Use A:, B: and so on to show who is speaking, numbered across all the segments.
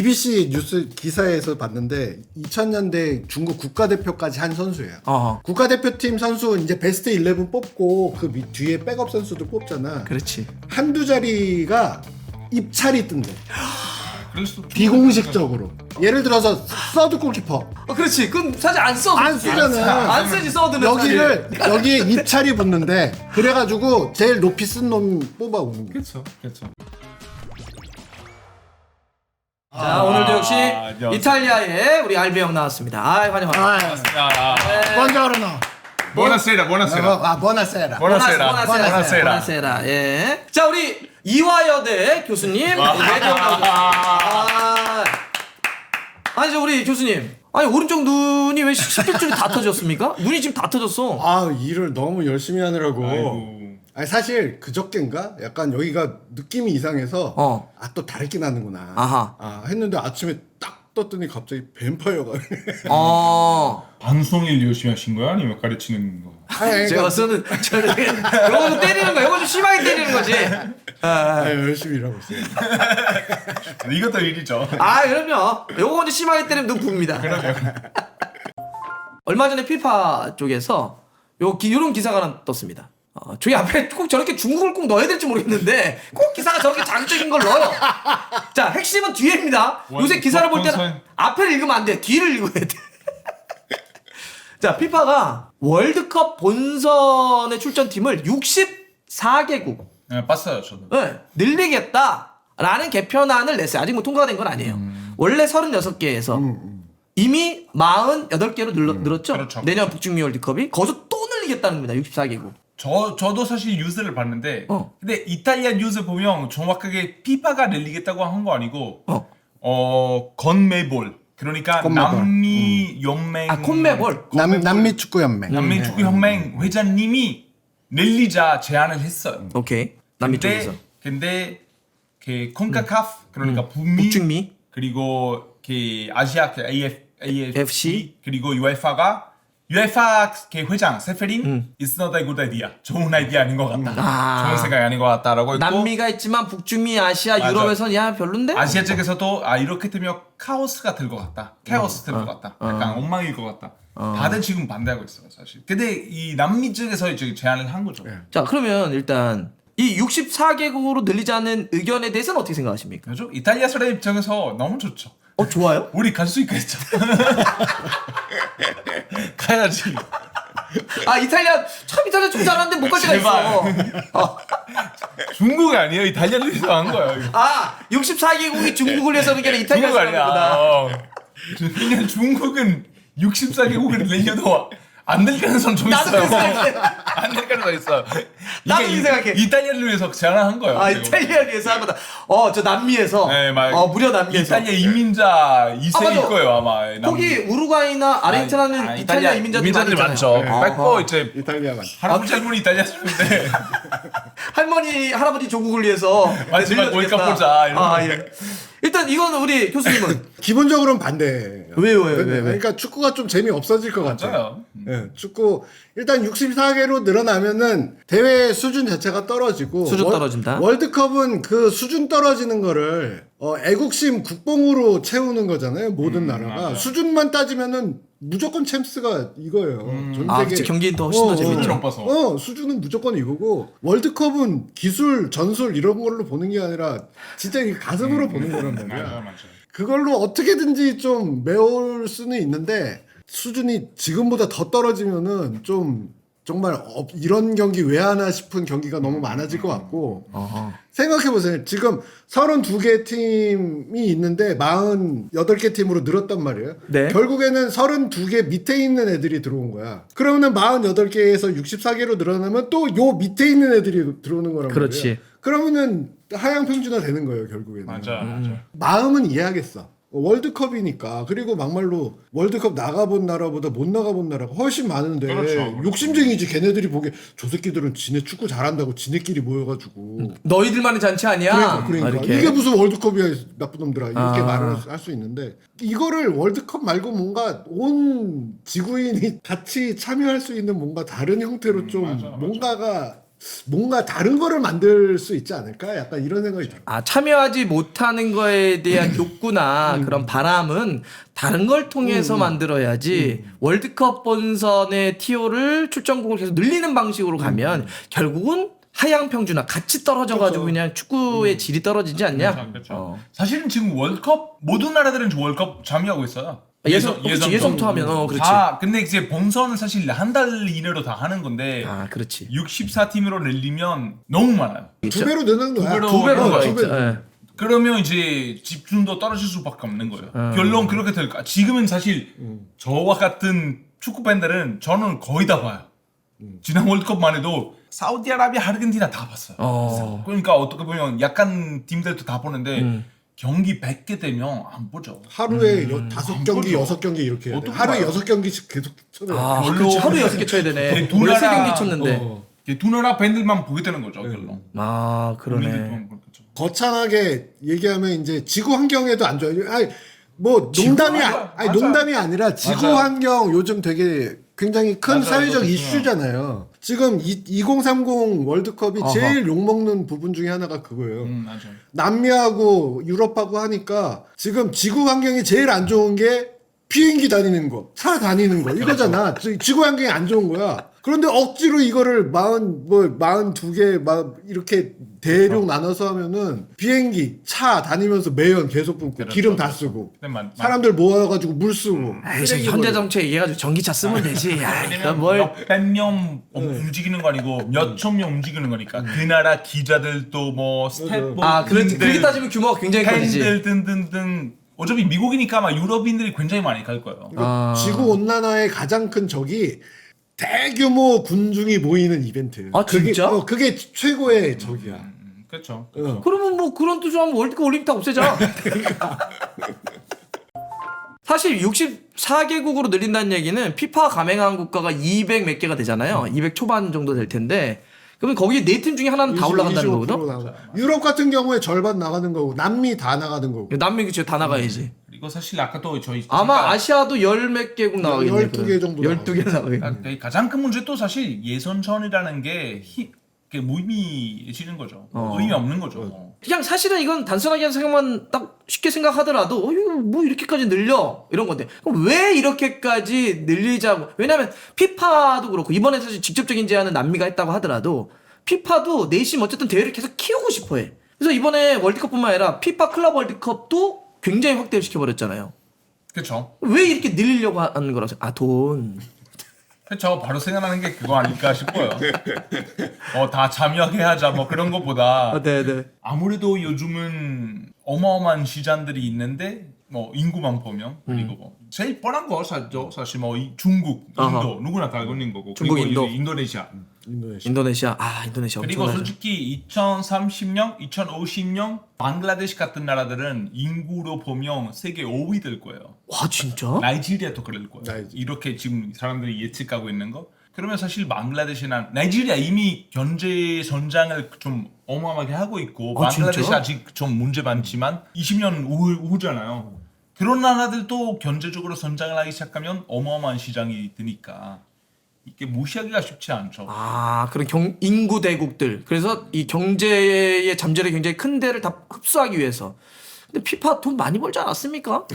A: BBC 뉴스 기사에서 봤는데 2000년대 중국 국가대표까지 한 선수예요. 국가대표팀 선수 이제 베스트 11 뽑고 그 뒤에 백업 선수들 뽑잖아.
B: 그렇지.
A: 한두 자리가 입찰이 뜬대.
C: 그럴 수도
A: 비공식적으로. 예를 들어서 서드 골키퍼.
B: 그렇지. 그건 사실 안 써.
A: 안 쓰잖아.
B: 안 쓰지 써드는
A: 여기에 입찰이 붙는데 그래가지고 제일 높이 쓴 놈 뽑아오는 거야.
C: 그렇죠. 그렇죠.
B: 자 오늘도 역시
C: 안녕하세요.
B: 이탈리아의 우리 알비 형 나왔습니다. 환영합니다.
A: 번저로노.
C: Buonasera, buonasera.
A: 보나세라.
B: 보나세라. 예. 자 우리 이화여대 교수님. 아니 저 우리 교수님. 아니 오른쪽 눈이 왜 10개줄이 다 터졌습니까? 눈이 지금 다 터졌어.
A: 아 일을 너무 열심히 하느라고.
C: 아이고.
A: 아니 사실 그저껜가 약간 여기가 느낌이 이상해서 아 또 다르게 나는구나.
B: 아하.
A: 했는데 아침에 딱 떴더니 갑자기 뱀파이어가.
C: 방송일 열심히 하신 거야? 아니면 가르치는 거?
A: 아니,
B: 제가 쓰는 저는 이거 때리는 거야. 이거 좀 심하게 때리는 거지.
A: 열심히 일하고 있어요.
C: 이것도 일이죠.
B: 그럼요. 요거 먼저 심하게 때리면 눈 붑니다. 얼마 전에 피파 쪽에서 요런 기사가 하나 떴습니다. 저기 앞에 꼭 저렇게 중국을 꼭 넣어야 될지 모르겠는데 꼭 기사가 저렇게 자극적인 걸 넣어요. 자 핵심은 뒤에입니다. 요새 기사를 볼 때는 앞에를 읽으면 안 돼. 뒤를 읽어야 돼. 자 피파가 월드컵 본선에 출전팀을 64개국
C: 네, 봤어요, 저도.
B: 늘리겠다라는 개편안을 냈어요. 아직 뭐 통과가 된 건 아니에요. 원래 36개에서 이미 48개로 늘었죠.
C: 그렇죠.
B: 내년 북중미 월드컵이 거기서 또 늘리겠다는 겁니다. 64개국.
C: 저도 사실 뉴스를 봤는데 근데 이탈리아 뉴스 보면 정확하게 피파가 늘리겠다고 한 거 아니고 건메볼 그러니까
A: 콘메볼.
C: 남미 연맹
B: 콘메볼.
A: 남미 축구 연맹.
C: 남미 축구 연맹 회장님이 늘리자 제안을 했어요.
B: 오케이. 남미 쪽에서.
C: 근데 그 콘카카프 그러니까
B: 북중미
C: 그리고 그 아시아 그 AFC 그리고 UEFA 그 회장 세페린 It's not a good idea. 좋은 아이디어 아닌 것 같다. 좋은 생각이 아닌 것 같다라고 했고
B: 남미가 있지만 북중미, 아시아,
C: 맞아.
B: 유럽에선 야 별론데?
C: 아시아 쪽에서도 이렇게 되면 카오스가 될 것 같다. 카오스 될 것 같다. 약간 엉망일 것 같다. 다들 지금 반대하고 있어요, 사실. 근데 이 남미 쪽에서 이제 제안을 한 거죠.
B: 자 그러면 일단 이 64개국으로 늘리자는 의견에 대해서는 어떻게 생각하십니까?
C: 그렇죠? 이탈리아 사람 입장에서 너무 좋죠.
B: 좋아요?
C: 우리 갈 수 있겠죠. 가야지.
B: 이탈리아 좀 잘하는데 못 갈 때가 있어.
C: 중국이 아니에요. 이탈리아를 위해서 한 거예요. 이거.
B: 64개국이 중국을 위해서 하는 게 아니라 이탈리아
C: 중국 아니야.
B: 사람이구나.
C: 그냥 중국은 64개국을 내려도 안 될 가능성 좀
B: 나도
C: 있어요.
B: 그렇게 생각해.
C: 안 될 가능성 있어요.
B: 나도 그렇게 생각해.
C: 이탈리아를 위해서 제안한 거예요. 이거.
B: 이탈리아를 위해서 한 거다. 저 남미에서.
C: 네, 막
B: 무려 남미에서.
C: 이탈리아 이민자 2세일
B: 맞아.
C: 거예요 아마.
B: 거기 우루과이나 아르헨티나는 이탈리아 이민자들이
C: 많죠.
B: 많잖아요.
C: 뺏고 이제
A: 이탈리아 맞.
C: 할아버지 할머니 이탈리아 사는데
B: 할머니 할아버지 조국을 위해서
C: 마지막
B: 늘려주겠다.
C: 월컵 보자, 이런
B: 예. 일단 이거는 우리 교수님은
A: 기본적으로는 반대예요.
B: 왜요?
A: 그러니까 축구가 좀 재미 없어질 것 같아요.
C: 맞아요.
A: 축구 일단 64개로 늘어나면은 대회 수준 자체가 떨어지고
B: 수준 떨어진다.
A: 월드컵은 그 수준 떨어지는 거를 애국심 국뽕으로 채우는 거잖아요. 모든 나라가
C: 맞아요.
A: 수준만 따지면은 무조건 챔스가 이거예요. 전 세계
B: 그치, 경기는 더 훨씬 더 재밌죠.
C: 못 봐서.
A: 수준은 무조건 이거고 월드컵은 기술 전술 이런 걸로 보는 게 아니라 진짜 이 가슴으로 보는 거란 말이야.
C: 맞아요.
A: 그걸로 어떻게든지 좀 메울 수는 있는데 수준이 지금보다 더 떨어지면은 좀 정말 이런 경기 왜 하나 싶은 경기가 너무 많아질 것 같고 생각해보세요. 지금 32개 팀이 있는데 48개 팀으로 늘었단 말이에요.
B: 네.
A: 결국에는 32개 밑에 있는 애들이 들어온 거야. 그러면은 48개에서 64개로 늘어나면 또 요 밑에 있는 애들이 들어오는 거란
B: 그렇지.
A: 말이에요. 그러면은 하향 평준화 되는 거예요, 결국에는.
C: 맞아.
A: 마음은 이해하겠어. 월드컵이니까. 그리고 막말로 월드컵 나가본 나라보다 못 나가본 나라가 훨씬 많은데
C: 그렇죠.
A: 욕심쟁이지. 걔네들이 보기에 저 새끼들은 지네 축구 잘한다고 지네끼리 모여가지고
B: 너희들만의 잔치 아니야?
A: 그러니까
B: 이렇게.
A: 이게 무슨 월드컵이야 나쁜 놈들아 이렇게
B: 아.
A: 말을 할 수 있는데 이거를 월드컵 말고 뭔가 온 지구인이 같이 참여할 수 있는 뭔가 다른 형태로 좀
C: 맞아.
A: 뭔가가 뭔가 다른 거를 만들 수 있지 않을까? 약간 이런 생각이 들어요.
B: 아, 참여하지 못하는 거에 대한 욕구나 그런 바람은 다른 걸 통해서 만들어야지 월드컵 본선의 TO를 출전국을 계속 늘리는 방식으로 가면 결국은 하향 평준화 같이 떨어져가지고 그냥 축구의 질이 떨어지지 않냐?
C: 그렇죠. 사실은 지금 월컵 모든 나라들은 월컵 참여하고 있어요.
B: 예선부터 하면 그렇지.
C: 다 근데 이제 본선은 사실 한 달 이내로 다 하는 건데
B: 아, 그렇지.
C: 64팀으로 늘리면 너무 많아요.
A: 두 배로 느는 거야.
C: 두 배로
B: 거야,
A: 두 배.
B: 진짜. 예.
C: 그러면 이제 집중도 떨어질 수밖에 없는 거예요. 결론 그렇게 될까? 지금은 사실 저와 같은 축구 팬들은 저는 거의 다 봐요. 지난 월드컵만 해도 사우디아라비아, 아르헨티나 다 봤어요. 그러니까 어떻게 보면 약간 팀들도 다 보는데 경기 100개 되면 안 보죠.
A: 하루에 5경기,
C: 보죠.
A: 6경기 이렇게 해야 돼.
C: 어떻게
A: 하루에
C: 봐요?
A: 6경기씩 계속 쳐요.
B: 아,
C: 별로-
B: 그렇지. 하루에 6개 쳐야 되네.
C: 두 나라-
B: 13경기 쳤는데.
C: 두 나라 팬들만 보게 되는 거죠. 결론.
B: 아, 그러네.
C: 우리들만 그렇죠.
A: 거창하게 얘기하면 이제 지구 환경에도 안 좋아요. 아니 뭐 농담이
C: 맞아요.
A: 농담이 아니라 지구
C: 맞아요.
A: 환경 요즘 되게 굉장히 큰
C: 맞아요.
A: 사회적
C: 이거
A: 이슈잖아요. 지금 2030 월드컵이
B: 어허.
A: 제일 욕먹는 부분 중에 하나가 그거예요.
C: 맞아요.
A: 남미하고 유럽하고 하니까 지금 지구 환경이 제일 안 좋은 게 비행기 다니는 거, 차 다니는 거 이거잖아. 지구 환경이 안 좋은 거야. 그런데 억지로 이거를 42개 막 이렇게 대륙 나눠서 하면은 비행기, 차 다니면서 매연 계속 뿜고
C: 그렇죠.
A: 기름 다 쓰고
C: 근데
A: 사람들 모아가지고 물 쓰고.
B: 아이,
A: 쓰레기
B: 현대자동차 얘기해가지고 전기차 쓰면 되지. 야, 이거
C: 왜냐면
B: 뭘.
C: 몇백 명 움직이는 거 아니고 몇천 명 움직이는 거니까 그 나라 기자들도 뭐 스태프
B: 아, 그렇지. 그렇게 따지면 규모가 굉장히 커지지.
C: 팬들 등등등 어차피 미국이니까 아마 유럽인들이 굉장히 많이 갈 거예요.
A: 그러니까 지구 온난화의 가장 큰 적이 대규모 군중이 모이는 이벤트.
B: 아, 진짜?
A: 그게 최고의 적이야.
C: 그렇죠.
B: 그러면 뭐 그런 뜻으로 하면 월드컵 올림픽 다 없애자. 사실 64개국으로 늘린다는 얘기는 피파 가맹한 국가가 200 몇 개가 되잖아요. 200 초반 정도 될 텐데. 그러면 거기에 4팀 중에 하나는 다 올라간다는
A: 25%
B: 거거든?
A: 나가. 유럽 같은 경우에 절반 나가는 거고 남미 다 나가는 거고.
B: 남미 그치 다 나가야지.
C: 그리고 사실 아까 또 저희
B: 아마 아시아도 10 몇 개국 나가겠네.
A: 12개 정도
B: 12개 나가겠네.
C: 그 가장 큰 문제 또 사실 예선전이라는 게 무의미해지는 거죠. 의미 없는 거죠.
B: 그냥 사실은 이건 단순하게 생각만 딱 쉽게 생각하더라도 이거 뭐 이렇게까지 늘려 이런 건데 그럼 왜 이렇게까지 늘리자고. 왜냐면 피파도 그렇고 이번에 사실 직접적인 제안은 남미가 했다고 하더라도 피파도 내심 어쨌든 대회를 계속 키우고 싶어해. 그래서 이번에 월드컵뿐만 아니라 피파 클럽 월드컵도 굉장히 확대를 시켜버렸잖아요.
C: 그렇죠.
B: 왜 이렇게 늘리려고 하는 거라서 돈.
C: 그렇죠. 바로 생각나는 게 그거 아닐까 싶어요. 다 참여하게 하자 뭐 그런 것보다
B: 네네.
C: 아무래도 요즘은 어마어마한 시장들이 있는데 뭐 인구만 보면 그리고 뭐 제일 뻔한 거 사실 뭐 중국, 인도
B: 어허.
C: 누구나 다 알고 있는 거고
B: 중국,
C: 그리고
B: 인도.
C: 이제 인도네시아
B: 인도네시아. 아, 인도네시아
C: 그리고
B: 엄청나죠.
C: 솔직히 2030년, 2050년 방글라데시 같은 나라들은 인구로 보면 세계 5위 될 거예요.
B: 와, 진짜?
C: 나이지리아도 그럴 거예요.
A: 나이지리아.
C: 이렇게 지금 사람들이 예측하고 있는 거. 그러면 사실 방글라데시나 나이지리아 이미 경제 성장을 좀 어마어마하게 하고 있고
B: 아,
C: 방글라데시
B: 진짜?
C: 아직 좀 문제 많지만 20년 후잖아요. 그런 나라들도 경제적으로 성장을 하기 시작하면 어마어마한 시장이 드니까 이게 무시하기가 쉽지 않죠.
B: 아, 그런 인구 대국들. 그래서 이 경제의 잠재력이 굉장히 큰 데를 다 흡수하기 위해서. 근데 피파 돈 많이 벌지 않았습니까?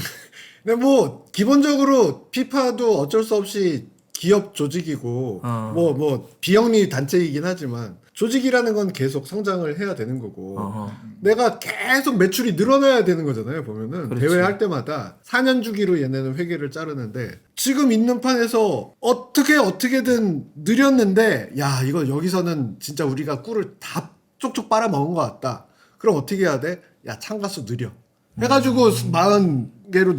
A: 근데 뭐 기본적으로 피파도 어쩔 수 없이 기업 조직이고 뭐 비영리 단체이긴 하지만 조직이라는 건 계속 성장을 해야 되는 거고 내가 계속 매출이 늘어나야 되는 거잖아요. 보면은
B: 그렇지.
A: 대회 할 때마다 4년 주기로 얘네는 회계를 자르는데 지금 있는 판에서 어떻게든 느렸는데 야 이거 여기서는 진짜 우리가 꿀을 다 쪽쪽 빨아먹은 것 같다. 그럼 어떻게 해야 돼? 야 참가수 느려. 해가지고 40개로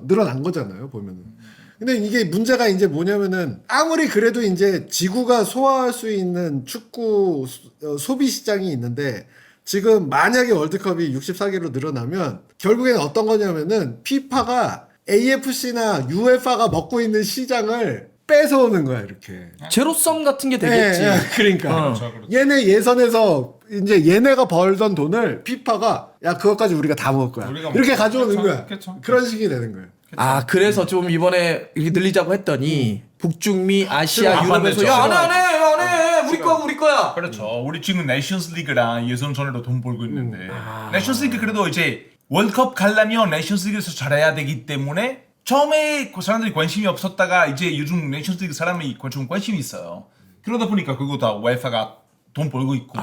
A: 늘어난 거잖아요. 보면은. 근데 이게 문제가 이제 뭐냐면은 아무리 그래도 이제 지구가 소화할 수 있는 축구 소비 시장이 있는데 지금 만약에 월드컵이 64개로 늘어나면 결국에는 어떤 거냐면은 피파가 AFC나 UEFA가 먹고 있는 시장을 뺏어오는 거야 이렇게.
B: 제로섬 같은 게 되겠지.
A: 예, 그러니까
C: 그렇죠, 그렇죠.
A: 얘네 예선에서 이제 얘네가 벌던 돈을 피파가 야 그것까지 우리가 다 먹을 거야
C: 우리가
A: 이렇게 가져오는
C: 그렇죠,
A: 거야.
C: 그렇죠.
A: 그런 식이 되는 거예요.
B: 아, 그래서 좀 이번에 이렇게 늘리자고 했더니 북중미, 아시아,
C: 안
B: 유럽에서
C: 됐죠.
B: 야, 안 해. 우리 우리 거하고 우리 거야.
C: 그렇죠. 우리 지금 내셔널스 리그랑 예선전으로 돈 벌고 있는데 내셔널스 리그 그래도 이제 월드컵 가려면 내셔널스 리그에서 잘해야 되기 때문에 처음에 그 사람들이 관심이 없었다가 이제 요즘 내셔널스 리그 사람이 좀 관심이 있어요. 그러다 보니까 그거 다 UEFA가 돈 벌고 있고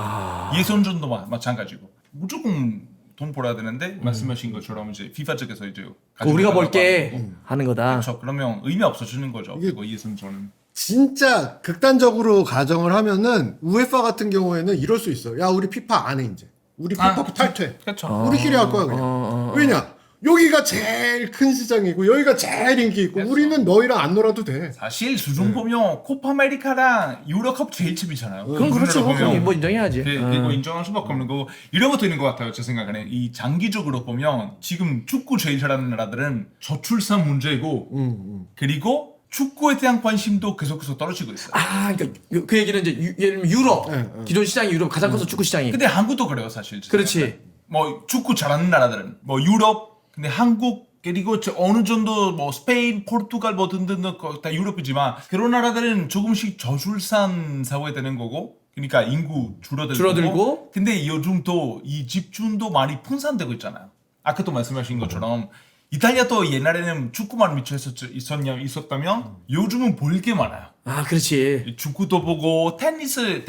C: 예선전도 마찬가지고 무조건 돈 벌어야 되는데 말씀하신 것처럼 이제 FIFA 측에서 이제
B: 우리가 벌게 하는 거다.
C: 그렇죠. 그러면 의미 없어지는 거죠. 그거 예선전은.
A: 진짜 극단적으로 가정을 하면은 우에파 같은 경우에는 이럴 수 있어. 야 우리 피파 안 해 이제. 우리 피파 탈퇴.
C: 그렇죠.
A: 우리끼리 할 거야 그냥. 왜냐? 여기가 제일 큰 시장이고 여기가 제일 인기 있고 우리는 너희랑 안 놀아도 돼.
C: 사실 수준 보면 코파 아메리카랑 유로컵 제일 집이잖아요.
B: 그럼 그렇죠. 그럼 뭐 인정해야지.
C: 그리고 인정할 수밖에 없는 거고 이런 것도 있는 것 같아요. 제 생각에는 이 장기적으로 보면 지금 축구 제일 잘하는 나라들은 저출산 문제고 그리고 축구에 대한 관심도 계속해서 떨어지고 있어요.
B: 아, 그러니까 그 얘기는 이제 예를 들면 유럽 기존 시장이 유럽 가장 커서 축구 시장이.
C: 근데 한국도 그래요, 사실.
B: 그렇지.
C: 뭐 축구 잘하는 나라들은 뭐 유럽, 근데 한국 그리고 어느 정도 뭐 스페인, 포르투갈 뭐 등등 다 유럽이지만 그런 나라들은 조금씩 저출산 사회 되는 거고. 그러니까 인구 줄어들고. 근데 요즘 또 이 집중도 많이 분산되고 있잖아요. 아까도 말씀하신 것처럼 이탈리아도 옛날에는 축구만 미쳐 있었다면 요즘은 볼 게 많아요.
B: 아, 그렇지.
C: 축구도 보고 테니스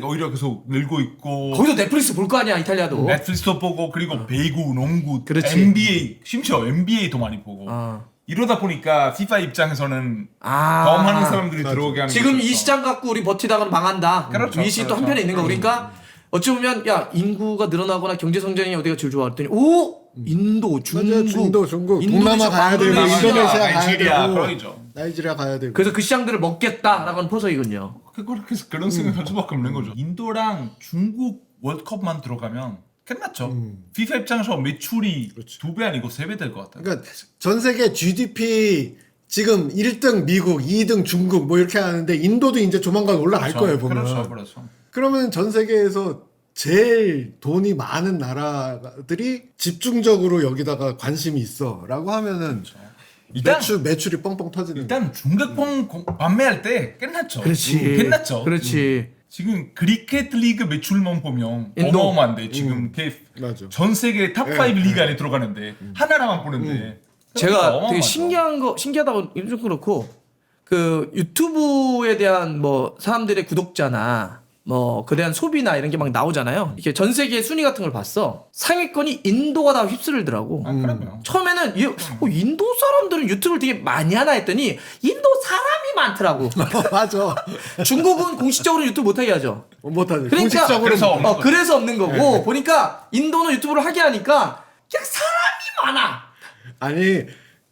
C: 오히려 계속 늘고 있고
B: 거기도 넷플릭스 볼 거 아니야, 이탈리아도.
C: 넷플릭스도 보고 그리고 배구, 농구,
B: 그렇지.
C: NBA 심지어 NBA도 많이 보고 이러다 보니까 FIFA 입장에서는 더 많은 사람들이 들어오게 하는
B: 지금
C: 거죠.
B: 이 시장 갖고 우리 버티다가는 망한다.
C: 그렇죠,
B: 이 시기 또
C: 그렇죠.
B: 한편에 있는 거. 그러니까 어찌 보면 야 인구가 늘어나거나 경제 성장이 어디가 제일 좋아 그랬더니 오 인도, 중국,
A: 중국,
B: 인도네시아,
A: 동남아 가야 되고
B: 방글라데시.
A: 인도네시아 가야
C: 나이지리아,
A: 되고
C: 그러죠.
A: 나이지리아 가야 되고.
B: 그래서 그 시장들을 먹겠다라고 하는 포석이군요.
C: 그런 생각할 수밖에 없는 거죠. 인도랑 중국 월드컵만 들어가면 끝났죠. FIFA 입장에서 매출이 2배 아니고 3배 될 것 같아요.
A: 그러니까 전 세계 GDP 지금 1등 미국, 2등 중국 뭐 이렇게 하는데 인도도 이제 조만간 올라갈 거예요 보면.
C: 그렇죠.
A: 그러면 전 세계에서 제일 돈이 많은 나라들이 집중적으로 여기다가 관심이 있어라고 하면은
C: 일단
A: 매출이 뻥뻥 터지는.
C: 일단 중국폰 판매할 때 끝났죠.
B: 그렇지.
C: 끝났죠.
B: 그렇지.
C: 지금 크리켓 리그 매출만 보면
B: 인도.
C: 어마어마한데 지금
A: 맞아.
C: 전 세계 탑 5 리그 안에 들어가는데 하나라만 보는데
B: 제가
C: 어마어마하죠.
B: 되게 신기하다고 좀 그렇고 그 유튜브에 대한 뭐 사람들의 구독자나 뭐 그에 대한 소비나 이런 게 막 나오잖아요. 이렇게 전 세계 순위 같은 걸 봤어. 상위권이 인도가 다 휩쓸더라고.
C: 그럼요.
B: 처음에는 인도 사람들은 유튜브를 되게 많이 하나 했더니 인도 사람이 많더라고.
A: 맞아.
B: 중국은 공식적으로 유튜브 못하게 하죠.
A: 못하지.
B: 그러니까
A: 공식적으로
C: 그래서 없는 거죠.
B: 그래서 없는 거고 보니까 인도는 유튜브를 하게 하니까 그냥 사람이 많아.
A: 아니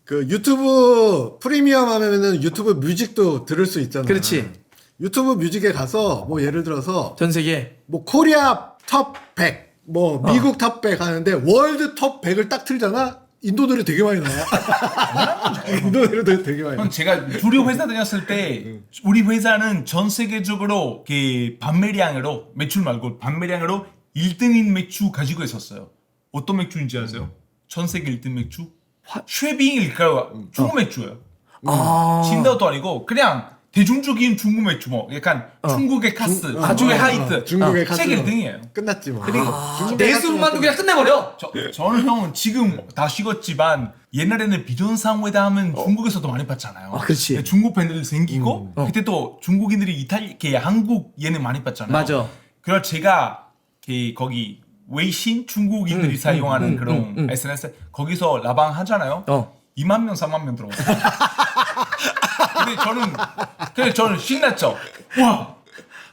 A: 그 유튜브 프리미엄 하면은 유튜브 뮤직도 들을 수 있잖아.
B: 그렇지.
A: 유튜브 뮤직에 가서 뭐 예를 들어서
B: 전 세계
A: 뭐 코리아 톱 100, 뭐 미국 톱 100 하는데 월드 톱 100을 딱 틀잖아. 인도들이 되게 많이 나와. 인도들이 되게 많이 나와.
C: 형 제가 주류 회사 다녔을 때 우리 회사는 전 세계적으로 그 판매량으로 매출 말고 판매량으로 1등인 맥주 가지고 있었어요. 어떤 맥주인지 아세요? 전 세계 1등 맥주? 쉐빙일까요? 중국 맥주예요. 진다도 아니고 그냥 대중적인 중국 맥주 뭐 약간 중국의 카스, 중국의 하이트,
A: 중국의 카스.
C: 세계 1등이에요.
A: 끝났지 뭐.
B: 내수만도 그냥 끝내버려.
C: 저는 형은 지금 다 식었지만 옛날에는 비전상회담은 중국에서도 많이 봤잖아요.
B: 그렇지.
C: 중국 팬들 생기고 그때 또 중국인들이 이탈리아, 한국 예능 많이 봤잖아요.
B: 맞아.
C: 그래서 제가 거기 웨이신 중국인들이 사용하는 그런 SNS 거기서 라방 하잖아요. 2만 명, 3만 명 들어왔어요. 근데 저는 신났죠. 와,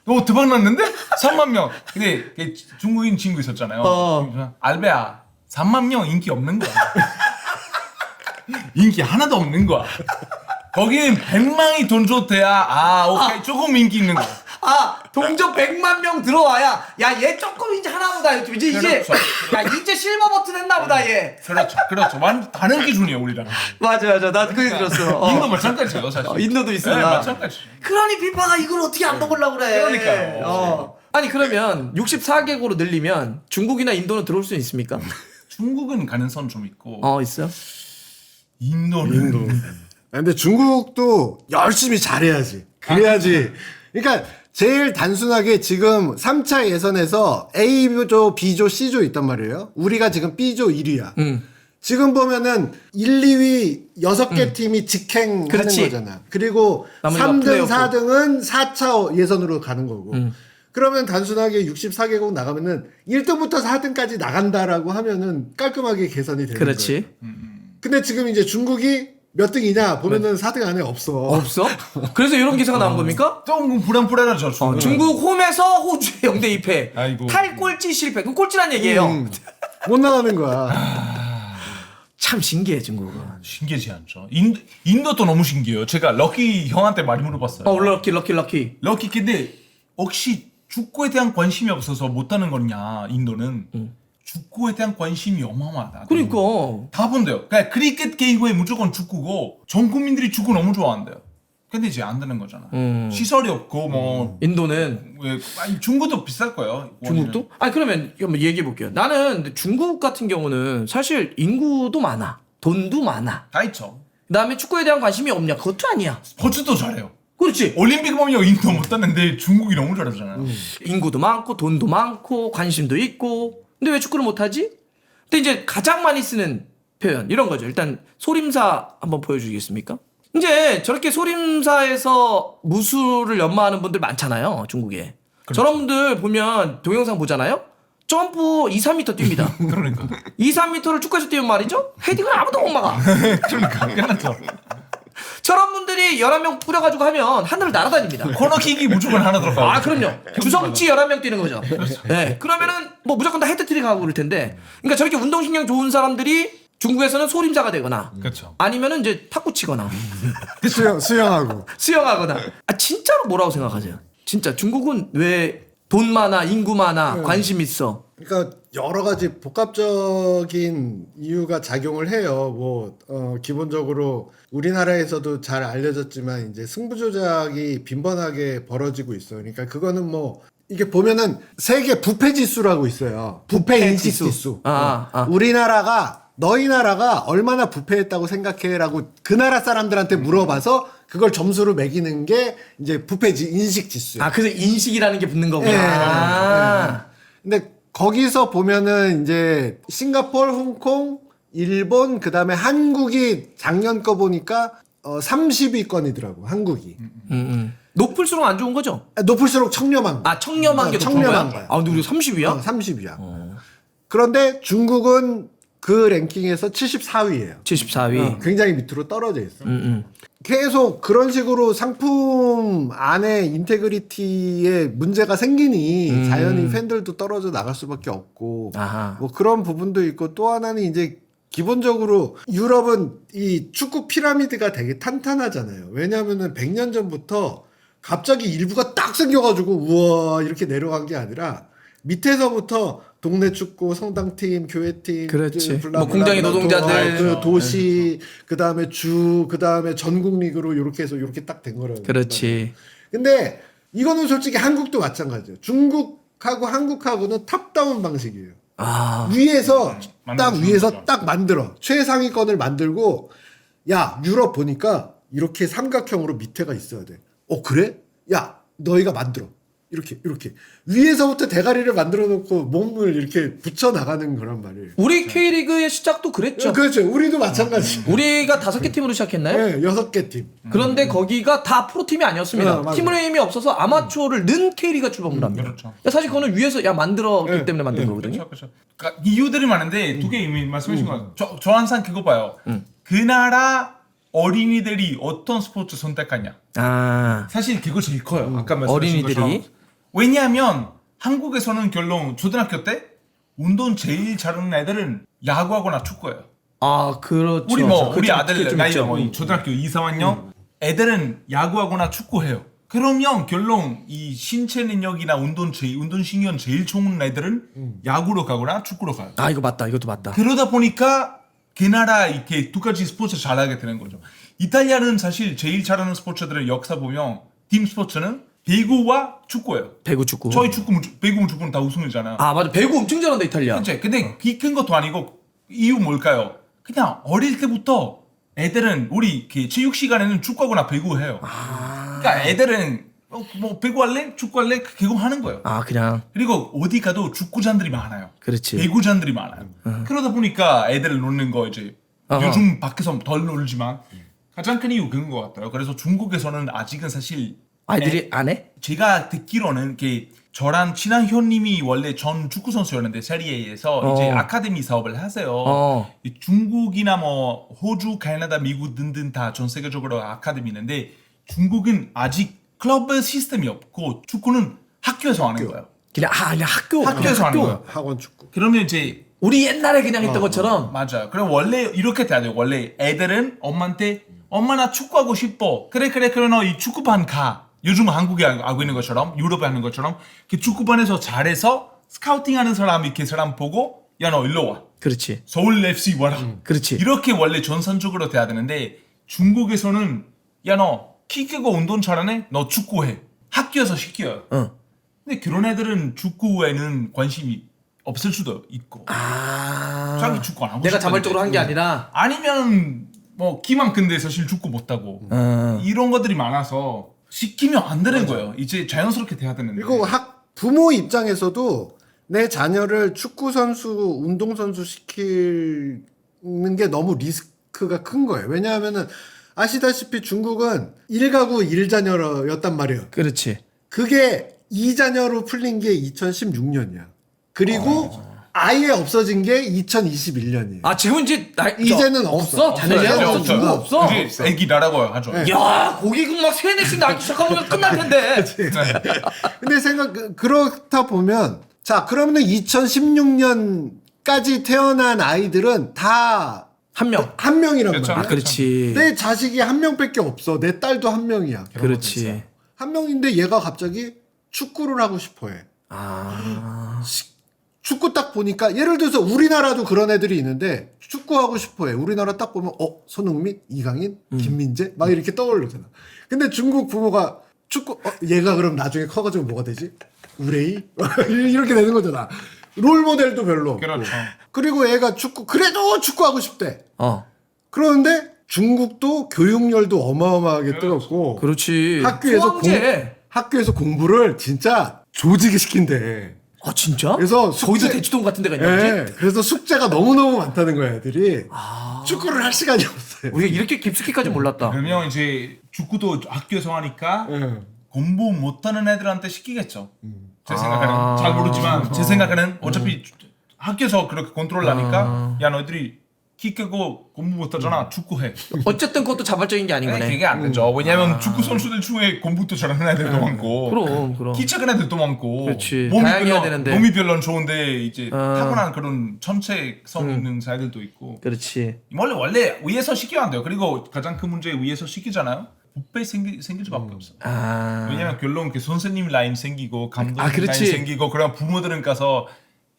C: 너 대박 났는데? 3만 명. 근데 중국인 친구 있었잖아요. 알베야, 3만 명 인기 없는 거야. 인기 하나도 없는 거야. 거기는 100만이 돈 줬대야. 오케이, 조금 인기 있는 거야.
B: 동전 100만 명 들어와야 야 얘 조금 이제 하나보다 이제
C: 그렇죠.
B: 야 이제 실버 버튼 했나보다 얘.
C: 그렇죠. 완전 다른 기준이에요, 우리랑.
B: 맞아. 나도 그 얘기 들었어.
C: 인도 마찬가지예요, 사실.
B: 인도도 있어.
C: 네, 마찬가지.
B: 그러니 피파가 이걸 어떻게 안 먹으려고 그래.
C: 그러니까요.
B: 아니 그러면 64개국으로 늘리면 중국이나 인도는 들어올 수 있습니까?
C: 중국은 가능성 좀 있고
B: 있어요.
C: 인도는
A: 근데 중국도 열심히 잘해야지. 그래야지. 그러니까 제일 단순하게 지금 3차 예선에서 A조, B조, C조 있단 말이에요. 우리가 지금 B조 1위야. 지금 보면은 1, 2위 6개 팀이 직행하는
B: 그렇지.
A: 거잖아. 그리고
B: 나머지가
A: 3등,
B: 플레이오프.
A: 4등은 4차 예선으로 가는 거고. 그러면 단순하게 64개국 나가면은 1등부터 4등까지 나간다라고 하면은 깔끔하게 계산이 되는 거예요.
B: 그렇지.
A: 근데 지금 이제 중국이 몇 등이냐 보면은 4등 안에 없어.
B: 없어? 그래서 이런 기사가 나온 겁니까?
C: 조금 불안불안하죠.
B: 중국 홈에서 호주에 0대 2패.
C: 아이고.
B: 탈꼴찌 실패. 그럼 꼴찌란 얘기예요.
A: 못 나가는 거야.
B: 참 신기해 중국은.
C: 신기하지 않죠. 인도도 너무 신기해요. 제가 럭키 형한테 많이 물어봤어요.
B: 럭키.
C: 럭키 근데 혹시 축구에 대한 관심이 없어서 못하는 거냐 인도는 축구에 대한 관심이 어마어마하다.
B: 그러니까.
C: 다 본대요. 그냥 크리켓 개이고에 무조건 축구고 전 국민들이 축구 너무 좋아한대요. 근데 이제 안 되는 거잖아. 시설이 없고 뭐
B: 인도는
C: 아니, 중국도 비쌀 거예요.
B: 중국도? 아니 그러면 한번 얘기해 볼게요. 나는 중국 같은 경우는 사실 인구도 많아. 돈도 많아.
C: 다 있죠.
B: 그다음에 축구에 대한 관심이 없냐? 그것도 아니야.
C: 스포츠도 잘해요.
B: 그렇지.
C: 올림픽 보면 인도 못 땄는데 중국이 너무 잘하잖아요.
B: 인구도 많고 돈도 많고 관심도 있고. 근데 왜 축구를 못 하지? 근데 이제 가장 많이 쓰는 표현 이런 거죠. 일단 소림사 한번 보여주시겠습니까? 이제 저렇게 소림사에서 무술을 연마하는 분들 많잖아요. 중국에. 저런 분들 보면 동영상 보잖아요. 점프 2, 3m 뜁니다.
C: 그러니까.
B: 2, 3m를 축구에서 뛰면 말이죠. 헤딩을 아무도 못 막아.
C: 그러니까 끝났죠.
B: 저런 분들이 11명 뿌려가지고 하면 하늘을 날아다닙니다.
C: 코너킥이 무조건 하나 들어가고.
B: 아, 그럼요. 주성치 11명 뛰는 거죠. 네. 그러면은 뭐 무조건 다 헤드트릭 하고 그럴 텐데. 그러니까 저렇게 운동신경 좋은 사람들이 중국에서는 소림사가 되거나
C: 그렇죠.
B: 아니면은 이제 탁구 치거나
A: 수영하고.
B: 수영하거나. 아, 진짜로 뭐라고 생각하세요? 진짜 중국은 왜 돈 많아, 인구 많아, 관심 있어?
A: 그러니까 여러 가지 복합적인 이유가 작용을 해요. 뭐 기본적으로 우리나라에서도 잘 알려졌지만 이제 승부 조작이 빈번하게 벌어지고 있어요. 그러니까 그거는 뭐 이게 보면은 세계 부패 지수라고 있어요. 부패 인식 지수. 우리나라가 너희 나라가 얼마나 부패했다고 생각해라고 그 나라 사람들한테 물어봐서 그걸 점수로 매기는 게 이제 부패 인식 지수예요.
B: 아, 그래서 인식이라는 게 붙는 거구나.
A: 예.
B: 아.
A: 근데 거기서 보면은 이제 싱가포르, 홍콩, 일본, 그 다음에 한국이 작년 거 보니까 30위권이더라고, 한국이.
B: 높을수록 안 좋은 거죠?
A: 높을수록 청렴한 거.
B: 아, 청렴한 게 높은
A: 청렴한
B: 거야?
A: 거야.
B: 아, 근데 우리 30위야?
A: 30위야. 그런데 중국은 그 랭킹에서 74위예요.
B: 74위.
A: 굉장히 밑으로 떨어져 있어. 계속 그런 식으로 상품 안에 인테그리티에 문제가 생기니 자연히 팬들도 떨어져 나갈 수밖에 없고
B: 아하.
A: 뭐 그런 부분도 있고 또 하나는 이제 기본적으로 유럽은 이 축구 피라미드가 되게 탄탄하잖아요. 왜냐하면은 100년 전부터 갑자기 일부가 딱 생겨가지고 우와 이렇게 내려간 게 아니라 밑에서부터 동네 축구, 성당팀, 교회팀,
B: 그렇지.
A: 블라블라,
B: 뭐 공장의 노동자들.
A: 그 도시, 그 다음에 주, 그 다음에 전국 리그로 이렇게 해서 이렇게 딱 된 거라고.
B: 그렇지.
A: 근데 이거는 솔직히 한국도 마찬가지예요. 중국하고 한국하고는 탑다운 방식이에요.
B: 아.
A: 위에서 딱
C: 만들어주는
A: 위에서
C: 거죠.
A: 딱 만들어 최상위권을 만들고 야 유럽 보니까 이렇게 삼각형으로 밑에가 있어야 돼. 그래? 야 너희가 만들어. 이렇게 위에서부터 대가리를 만들어 놓고 몸을 이렇게 붙여 나가는 거란 말이에요.
B: 우리 K리그의 시작도 그랬죠.
A: 그렇죠. 우리도 마찬가지.
B: 우리가 5개 팀으로 시작했나요?
A: 네, 6개 팀.
B: 그런데 거기가 다 프로팀이 아니었습니다.
A: 맞아요.
B: 팀의 힘이 없어서 아마추어를 넣은 K리그가 출범을 합니다.
C: 그렇죠.
B: 야, 사실 그거는 위에서 만들었기
A: 네.
B: 때문에 만든 거거든요.
C: 그렇죠. 그러니까 이유들이 많은데 두 개 이미 말씀하신 거. 저 항상 그거 봐요. 그 나라 어린이들이 어떤 스포츠 선택하냐.
B: 아.
C: 사실 그거 제일 커요. 아까 말씀하신
B: 어린이들이?
C: 것처럼. 왜냐하면 한국에서는 결론 초등학교 때 운동 제일 잘하는 애들은 야구하거나 축구예요.
B: 아, 그렇죠.
C: 우리 뭐
B: 그렇죠.
C: 우리
B: 그게
C: 아들
B: 좀
C: 나이
B: 있죠.
C: 뭐 초등학교 2, 3학년 애들은 야구하거나 축구해요. 그러면 결론 이 신체 능력이나 운동신경 제일 좋은 애들은 야구로 가거나 축구로 가요.
B: 아, 이거 맞다. 이것도 맞다.
C: 그러다 보니까 그 나라 이렇게 두 가지 스포츠 잘하게 되는 거죠. 이탈리아는 사실 제일 잘하는 스포츠들의 역사 보면 팀 스포츠는 배구와 축구예요.
B: 배구 축구.
C: 저희 배구 축구는 다 우승이잖아요.
B: 아, 맞아. 배구 엄청 잘한다, 이탈리아.
C: 그치? 근데 큰 것도 아니고 이유 뭘까요? 그냥 어릴 때부터 애들은 우리 체육 시간에는 축구하거나 배구해요. 그러니까 애들은 뭐 배구할래? 축구할래? 그거 하는 거예요.
B: 아 그냥
C: 그리고 어디 가도 축구장들이 많아요.
B: 그렇지.
C: 배구장들이 많아요. 그러다 보니까 애들 노는 거 이제
B: 어허.
C: 요즘 밖에서 덜 놀지만 가장 큰 이유 그런 것 같아요. 그래서 중국에서는 아직은 사실
B: 아이들이 안 해?
C: 제가 듣기로는 저랑 친한 형님이 원래 전 축구 선수였는데 세리에에서 이제 아카데미 사업을 하세요. 이 중국이나 뭐 호주, 캐나다, 미국 등등 다 전 세계적으로 아카데미 있는데 중국은 아직 클럽 시스템이 없고 축구는 학교에서 하는 거예요.
B: 그냥 학교.
C: 학교에서 하는 거예요.
A: 학원 축구.
C: 그러면 이제
B: 우리 옛날에 그냥 했던 것처럼.
C: 맞아요. 그럼 원래 이렇게 돼야 돼요. 원래 애들은 엄마한테 엄마 나 축구하고 싶어. 그래 너 이 축구반 가. 요즘 한국에 하고 있는 것처럼 유럽에 하는 것처럼 그 축구반에서 잘해서 스카우팅하는 사람 이렇게 사람 보고 야 너 일로 와.
B: 그렇지.
C: 서울 FC 와라.
B: 그렇지.
C: 이렇게 원래 전선적으로 돼야 되는데 중국에서는 야 너 키 크고 운동 잘하네. 너 축구해. 학교에서 시켜요. 근데 그런 애들은 축구에는 관심이 없을 수도 있고. 자기 축구 안 하고
B: 내가
C: 싶은데.
B: 자발적으로 한 게 아니라.
C: 아니면 뭐 키만 큰데 사실 축구 못하고 이런 것들이 많아서 시키면 안 되는 거예요. 이제 자연스럽게 돼야 되는데.
A: 그리고 부모 입장에서도 내 자녀를 축구 선수, 운동 선수 시키는 게 너무 리스크가 큰 거예요. 왜냐하면은 아시다시피 중국은 1가구 1자녀였단 말이에요.
B: 그렇지.
A: 그게 2자녀로 풀린 게 2016년이야. 그리고 아예 없어진 게 2021년이에요.
B: 아 지금 이제
A: 이제는 없어.
B: 자녀
A: 없어요.
B: 중국 없어.
C: 이제 애기 나라고 하죠.
A: 네.
B: 야 고기국 막 3-4씩 낳기 시작하면 끝날 텐데.
A: 근데 그렇다 보면 자 그러면은 2016년까지 태어난 아이들은 다
B: 한 명.
A: 한 명이란
C: 그렇죠.
A: 말이야.
B: 그렇지.
A: 내 자식이 한 명밖에 없어. 내 딸도 한 명이야.
B: 그렇지.
A: 한 명인데 얘가 갑자기 축구를 하고 싶어해. 축구 딱 보니까 예를 들어서 우리나라도 그런 애들이 있는데 축구하고 싶어해. 우리나라 딱 보면 손흥민, 이강인, 김민재 막 이렇게 떠오르잖아. 근데 중국 부모가 축구 얘가 그럼 나중에 커가지고 뭐가 되지? 우레이 이렇게 되는 거잖아. 롤 모델도 별로 없고.
C: 그렇죠.
A: 그리고 애가 그래도 축구하고 싶대. 그러는데 중국도 교육열도 어마어마하게 뜨겁고
B: 그렇지.
A: 학교에서 학교에서 공부를 진짜 조직이 시킨대.
B: 아 진짜?
A: 그래서
B: 거기도 대치동 같은 데가 있나 보지?
A: 네, 그래서 숙제가 너무너무 많다는 거야, 애들이. 축구를 할 시간이 없어요.
B: 우리가 이렇게 깊숙이까지 몰랐다.
C: 그러면 이제 축구도 학교에서 하니까 공부 못하는 애들한테 시키겠죠. 제 생각에는 잘 모르지만 제 생각에는 어차피 학교에서 그렇게 컨트롤하니까 야 너희들이 키 크고 공부 못하잖아. 축구해.
B: 어쨌든 그것도 자발적인 게 아닌 거네.
C: 그게 안 되죠. 왜냐면 축구 선수들 중에 공부도 잘하는 애들도 많고
B: 그럼.
C: 키 작은 애들도 많고
B: 그렇지. 다양해야 되는데.
C: 몸이 별로 좋은데 이제 타고난 그런 천체성 있는 자들도 있고.
B: 그렇지.
C: 원래 위에서 시키면 안 돼요. 그리고 가장 큰 문제 위에서 시키잖아요. 부패 생길 수밖에 없어. 왜냐면 결론 그 선생님 라인 생기고 감독 라인
B: 그렇지.
C: 생기고 그럼 부모들은 가서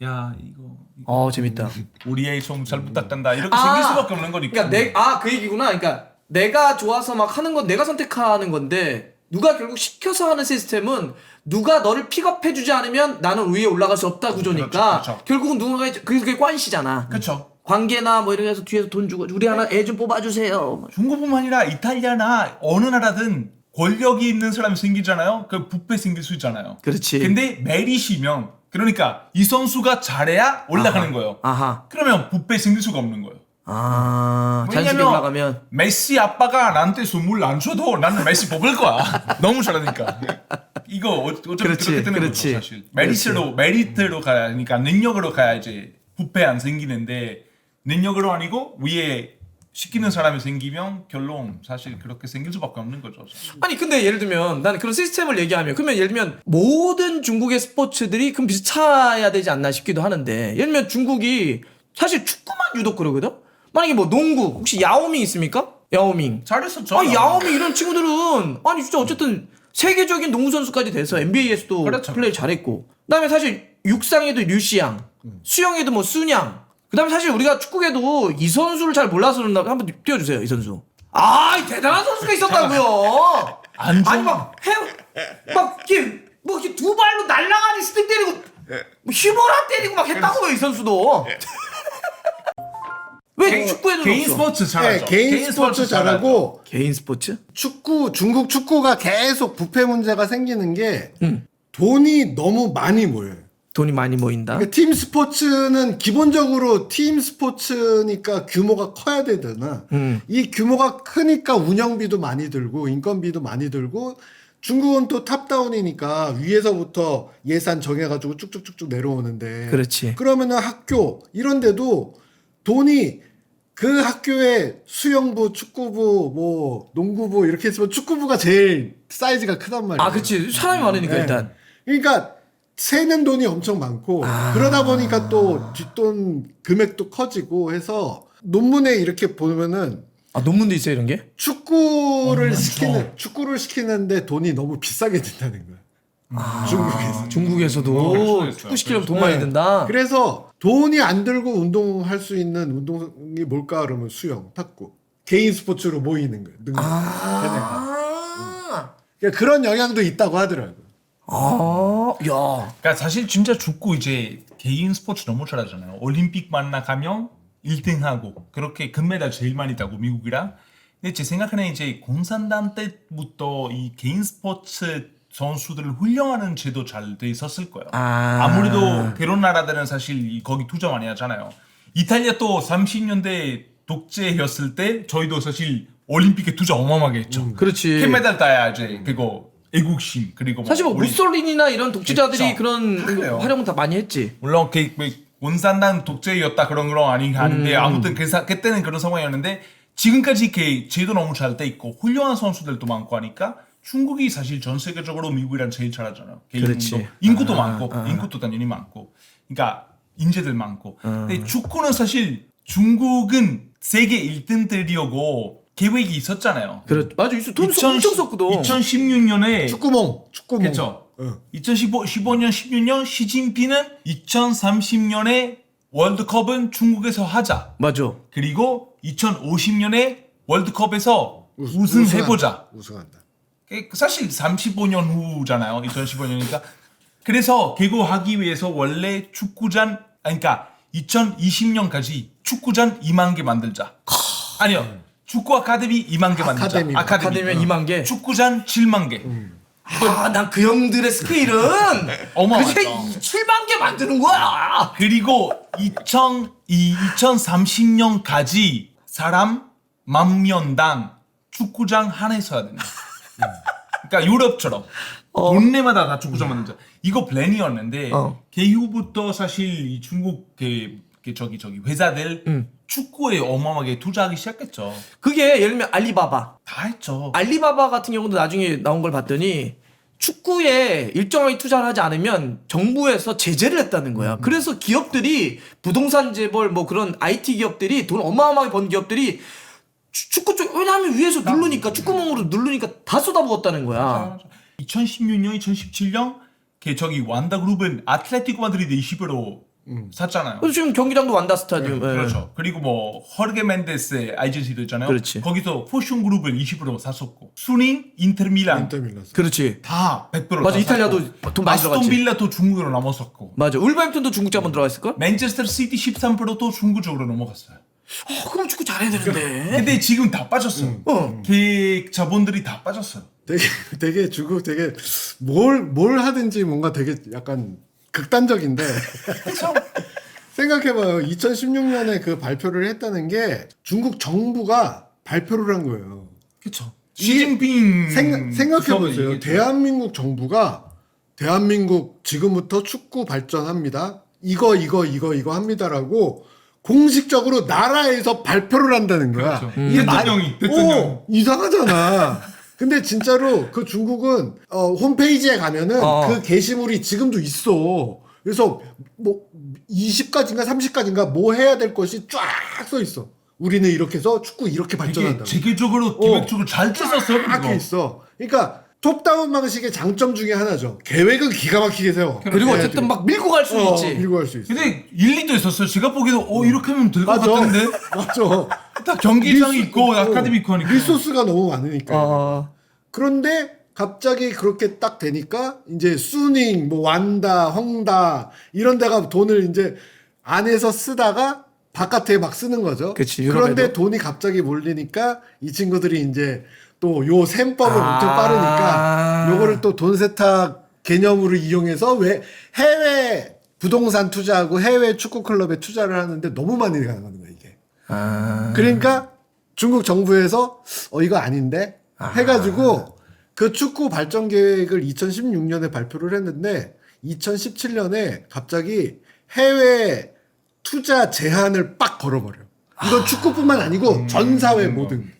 C: 야 이거
B: 재밌다.
C: 우리 애 좀 잘 부탁한다 이렇게 생길 수밖에 없는 거니까.
B: 그러니까 그 얘기구나. 그러니까 내가 좋아서 막 하는 건 내가 선택하는 건데 누가 결국 시켜서 하는 시스템은 누가 너를 픽업해주지 않으면 나는 위에 올라갈 수 없다 구조니까
C: 그렇죠.
B: 결국은 누군가 그게 관시잖아.
C: 그렇죠.
B: 관계나 뭐 이렇게 해서 뒤에서 돈 주고 우리 하나 애 좀 뽑아주세요.
C: 중국뿐만 아니라 이탈리아나 어느 나라든 권력이 있는 사람이 생기잖아요. 그 부패 생길 수 있잖아요.
B: 그렇지.
C: 근데 메리시면 그러니까 이 선수가 잘해야 올라가는 거예요. 그러면 부패 생길 수가 없는 거예요.
B: 자연스럽게 올라가면
C: 메시 아빠가 나한테 선물 안 줘도 나는 메시 뽑을 거야. 너무 잘하니까. 이거 어차피 그렇게 되는 거죠 사실. 메리트로 가야 하니까 능력으로 가야 이제 부패 안 생기는데 능력으로 아니고 위에 시키는 사람이 생기면 결론 사실 그렇게 생길 수밖에 없는 거죠.
B: 아니 근데 예를 들면 나는 그런 시스템을 얘기하면 그러면 예를 들면 모든 중국의 스포츠들이 그럼 비슷해야 되지 않나 싶기도 하는데 예를 들면 중국이 사실 축구만 유독 그러거든. 만약에 뭐 농구 혹시 야오밍 있습니까? 야오밍
C: 잘했었죠.
B: 야오밍 이런 친구들은 아니 진짜 어쨌든 세계적인 농구 선수까지 돼서 NBA에서도
C: 그렇죠.
B: 플레이 잘했고 그다음에 사실 육상에도 류시양 수영에도 뭐 순양 그다음에 사실 우리가 축구에도 이 선수를 잘 몰라서 그런다. 한번 띄워주세요 이 선수. 대단한 선수가 있었다고요. 아니 막 이렇게 두 발로 날아가는 스틱 때리고 뭐 휘몰아 때리고 막 했다고요 이 선수도. 왜 축구에는
C: 개인
B: 없어?
C: 스포츠
A: 네,
C: 잘하죠.
A: 개인 스포츠 잘하고
B: 개인 스포츠?
A: 중국 축구가 계속 부패 문제가 생기는 게 돈이 너무 많이 모여요.
B: 돈이 많이 모인다.
A: 그러니까 팀 스포츠는 기본적으로 팀 스포츠니까 규모가 커야 되잖아. 이 규모가 크니까 운영비도 많이 들고 인건비도 많이 들고 중국은 또 탑다운이니까 위에서부터 예산 정해가지고 쭉쭉쭉쭉 내려오는데
B: 그렇지.
A: 그러면은 학교 이런 데도 돈이 그 학교에 수영부, 축구부, 뭐 농구부 이렇게 있으면 축구부가 제일 사이즈가 크단 말이야.
B: 아, 그렇지. 사람이 많으니까
A: 네.
B: 일단.
A: 그러니까 세는 돈이 엄청 많고 그러다 보니까 또 뒷돈 금액도 커지고 해서 논문에 이렇게 보면은
B: 아, 논문도 있어요 이런 게?
A: 축구를 시키는데 돈이 너무 비싸게 든다는 거야. 중국에서.
B: 중국에서도 축구 시키려면 돈 많이 든다.
A: 그래서 돈이 안 들고 운동할 수 있는 운동이 뭘까 그러면 수영, 탁구. 개인 스포츠로 모이는 거예요. 그러니까 그런 영향도 있다고 하더라고요.
B: 야.
C: 그러니까 사실 진짜 축구 이제 개인 스포츠 너무 잘하잖아요. 올림픽만 나가면 1등하고 그렇게 금메달 제일 많이 따고 미국이랑. 근데 제 생각에는 이제 공산당 때부터 이 개인 스포츠 선수들을 훈련하는 제도 잘 돼 있었을 거예요. 아무래도 그런 나라들은 사실 거기 투자 많이 하잖아요. 이탈리아 또 30년대 독재였을 때 저희도 사실 올림픽에 투자 어마어마하게 했죠.
B: 그렇지.
C: 금메달 따야 이제 그거 애국심 그리고
B: 사실 뭐
C: 우리-
B: 무솔리니나 이런 독재자들이
C: 그쵸.
B: 그런
C: 그래요.
B: 활용은 다 많이 했지.
C: 물론 공산당 독재였다 그런 건 아닌데 아무튼 그때는 그런 상황이었는데 지금까지 이렇게 제도 너무 잘 돼 있고 훌륭한 선수들도 많고 하니까 중국이 사실 전 세계적으로 미국이랑 제일 잘하잖아요. 개인
B: 그렇지.
C: 운동. 인구도 많고 인구도 당연히 많고 그러니까 인재들 많고 근데 축구는 사실 중국은 세계 1등 되려고 계획이 있었잖아요.
B: 맞아. 돈 엄청 썼거든.
C: 2016년에
A: 축구몽.
C: 그렇죠.
A: 응.
C: 2015년, 16년 시진핑은 2030년에 월드컵은 중국에서 하자.
B: 맞아.
C: 그리고 2050년에 월드컵에서 우승해보자.
A: 우승한다.
C: 사실 35년 후잖아요. 2015년이니까. 그래서 개고하기 위해서 원래 축구장, 그러니까 2020년까지 축구장 2만 개 만들자. 아니요. 축구 아카데미 2만 개 만들자.
B: 아카데미면 2만 개.
C: 축구장 7만 개.
B: 난 그 형들의 스케일은
C: 어마어마하죠.
B: 그게 7만 개 만드는 거야.
C: 그리고 2030년까지 사람 10,000명당 축구장 하나 있어야 된다. 그러니까 유럽처럼 동네마다 다 축구장 만들자. 이거 플랜이었는데 그 이후부터 사실 이 중국 저기 회사들 축구에 어마어마하게 투자하기 시작했죠.
B: 그게 예를 들면 알리바바.
C: 다 했죠.
B: 알리바바 같은 경우도 나중에 나온 걸 봤더니 축구에 일정하게 투자를 하지 않으면 정부에서 제재를 했다는 거야. 그래서 기업들이 부동산 재벌 뭐 그런 IT 기업들이 돈 어마어마하게 번 기업들이 축구 쪽 왜냐하면 위에서 누르니까 축구몽으로 누르니까 다 쏟아부었다는 거야.
C: 2016년, 2017년 저기 완다그룹은 아틀레티코 마드리드 20으로 샀잖아요.
B: 그래서 지금 경기장도 완다 스타디움. 예.
C: 그렇죠. 그리고 뭐 허르게 멘데스의 아이전시도 있잖아요.
B: 그렇지.
C: 거기서 포숑 그룹은 20으로 샀었고 수닝, 인터밀란
A: 인터밀란.
B: 그렇지.
C: 다 100%로
B: 맞아, 이탈리아도 돈 많이 들어갔지.
C: 아스톤 빌라도 중국으로 넘었었고
B: 맞아. 울버햄튼도 중국 자본 들어가 있을 걸?
C: 맨체스터 시티 13%도 중국적으로 넘어갔어요.
B: 그럼 축구 잘해야 되는데.
C: 근데 지금 다 빠졌어요. 그 자본들이 다 빠졌어요.
A: 되게 중국 되게 뭘 하든지 뭔가 되게 약간 극단적인데 생각해봐요. 2016년에 그 발표를 했다는 게 중국 정부가 발표를 한 거예요.
C: 그렇죠. 시진핑
A: 생각해보세요.
C: 얘기했죠.
A: 대한민국 정부가 대한민국 지금부터 축구 발전합니다. 이거 합니다라고 공식적으로 나라에서 발표를 한다는 거야.
C: 그렇죠. 대통령이.
A: 이상하잖아. 근데 진짜로 그 중국은 홈페이지에 가면은 그 게시물이 지금도 있어. 그래서 뭐 20가지인가 30가지인가 뭐 해야 될 것이 쫙 써 있어. 우리는 이렇게 해서 축구 이렇게
C: 되게
A: 발전한다.
C: 체계적으로 기획적으로 잘 짰었어요.
A: 이렇게 있어. 그러니까 톱다운 방식의 장점 중에 하나죠. 계획은 기가 막히게 세워.
B: 그리고 어쨌든 막 밀고 갈 수 있지.
A: 밀고 갈 수 있어.
C: 근데 일리도 있었어요. 제가 보기에도 이렇게 하면 될 것 같은데
A: 맞죠.
C: 딱 경기장이 있고 아카데미 있고 하니까
A: 리소스가 너무 많으니까.
B: 어.
A: 그런데 갑자기 그렇게 딱 되니까 이제 수닝, 뭐 완다, 헝다 이런 데가 돈을 이제 안에서 쓰다가 바깥에 막 쓰는 거죠.
B: 그치,
A: 그런데
B: 유럽에도.
A: 돈이 갑자기 몰리니까 이 친구들이 이제 또 요 셈법을 엄청 빠르니까 요거를 또 돈 세탁 개념으로 이용해서 왜 해외 부동산 투자하고 해외 축구 클럽에 투자를 하는데 너무 많이 가는 거야 이게. 그러니까 중국 정부에서 이거 아닌데 해가지고 그 축구 발전 계획을 2016년에 발표를 했는데 2017년에 갑자기 해외 투자 제한을 빡 걸어버려. 이건 축구뿐만 아니고 전 사회 모든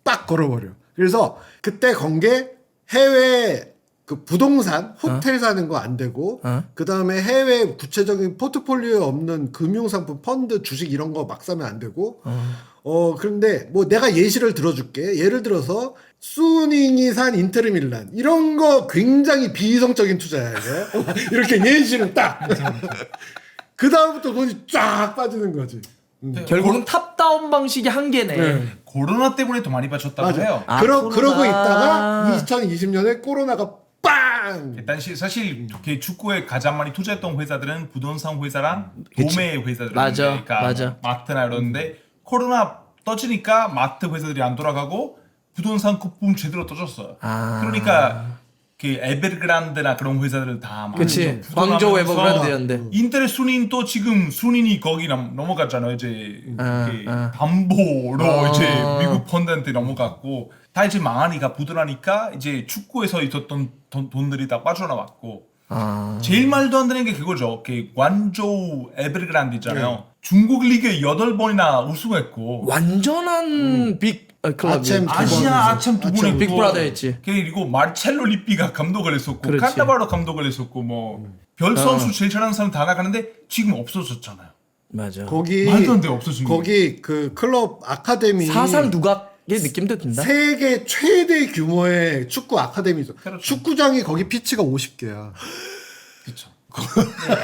A: 빡 걸어버려. 그래서 그때 건 게 해외 그 부동산 호텔 사는 거 안 되고 그 다음에 해외 구체적인 포트폴리오에 없는 금융상품 펀드 주식 이런 거 막 사면 안 되고 그런데 뭐 내가 예시를 들어줄게. 예를 들어서 수닝이 산 인테르밀란 이런 거 굉장히 비이성적인 투자야. 이렇게 예시를 딱. 그 다음부터 돈이 쫙 빠지는 거지.
B: 결국은 탑다운 방식의 한계네.
A: 네.
C: 코로나 때문에 더 많이 빠졌다고
A: 맞아.
C: 해요.
B: 코로나.
A: 그러고 있다가 2020년에 코로나가 빵.
C: 일단 사실 이렇게 축구에 가장 많이 투자했던 회사들은 부동산 회사랑 도매 회사들.
B: 맞아,
C: 그러니까
B: 맞아.
C: 마트나 이런데 코로나 터지니까 마트 회사들이 안 돌아가고 부동산 거품 제대로 터졌어요. 그러니까 그 에베르그란데나 그런 회사들을 다
B: 그치.
C: 부도나면서
B: 광저우 에버그란데였는데.
C: 인터넷 순위도 지금 순위이 거기 넘어갔잖아요. 이제 이렇게 담보로 이제 미국 펀드한테 넘어갔고 다 이제 망하니까 부도나니까 이제 축구에서 있었던 돈들이 다 빠져나왔고 제일 말도 안 되는 게 그거죠. 그 관저우 에베르그란데 있잖아요. 중국 리그 8번이나 우승했고
B: 완전한 빅 클럽이에요.
C: 아시아 아참 두 번 했고
B: 빅브라더였지.
C: 그리고 마르첼로 리피가 감독을 했었고
B: 그렇지.
C: 칸나바로 감독을 했었고 뭐 별 선수 제일 잘하는 사람 다 나가는데 지금 없어졌잖아요.
B: 맞아.
A: 거기
C: 말도 안 돼, 없어진 게.
A: 거기 그 클럽 아카데미
B: 사상 누각의 느낌도 든다.
A: 세계 최대 규모의 축구 아카데미죠.
C: 그렇죠.
A: 축구장이 거기 피치가 50개야.
C: 그렇죠.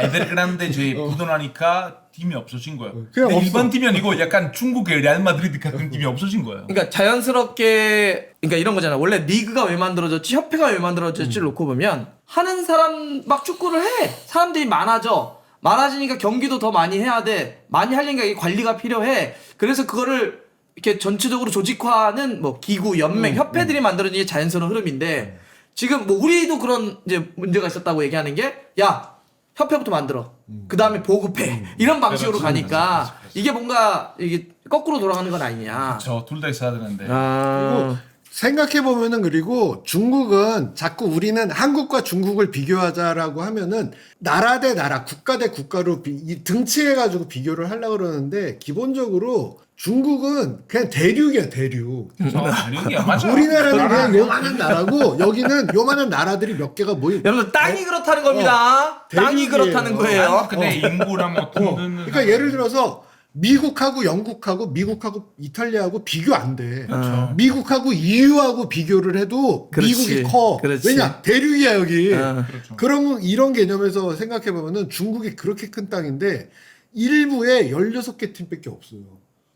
C: 에베르그란데 이제 부도나니까 팀이 없어진 거예요.
A: 그냥
C: 근데
A: 없어.
C: 일반 팀이 아니고 약간 중국의 레알 마드리드 같은 팀이 없어진 거예요.
B: 그러니까 자연스럽게 그러니까 이런 거잖아. 원래 리그가 왜 만들어졌지, 협회가 왜 만들어졌지를 놓고 보면 하는 사람 막 축구를 해. 사람들이 많아져. 많아지니까 경기도 더 많이 해야 돼. 많이 하려니까 이 관리가 필요해. 그래서 그거를 이렇게 전체적으로 조직화하는 뭐 기구, 연맹, 협회들이 만들어진 게 자연스러운 흐름인데 지금 뭐 우리도 그런 이제 문제가 있었다고 얘기하는 게 야, 협회부터 만들어. 그 다음에 보급해. 이런 방식으로 가니까 이게 뭔가 이게 거꾸로 돌아가는 건 아니냐.
C: 저 둘 다 있어야 되는데.
A: 그리고 생각해 보면은 그리고 중국은 자꾸 우리는 한국과 중국을 비교하자라고 하면은 나라 대 나라, 국가 대 국가로 등치해 가지고 비교를 하려고 그러는데 기본적으로 중국은 그냥 대륙이야, 대륙.
C: 대륙이야, 맞아.
A: 우리나라는 그냥 요만한 나라고 여기는 요만한 나라들이 몇 개가 모인.
B: 여러분 땅이 그렇다는 겁니다. 땅이
A: 대륙이에요.
B: 그렇다는 거예요.
C: 근데 인구랑 뭐 돈
A: 그러니까 예를 들어서 미국하고 영국하고 미국하고 이탈리아하고 비교 안 돼.
C: 그렇죠.
A: 미국하고 EU하고 비교를 해도
B: 그렇지.
A: 미국이 커.
B: 그렇지.
A: 왜냐? 대륙이야 여기.
C: 그렇죠.
A: 그런 이런 개념에서 생각해 보면은 중국이 그렇게 큰 땅인데 일부에 16개 팀밖에 없어요.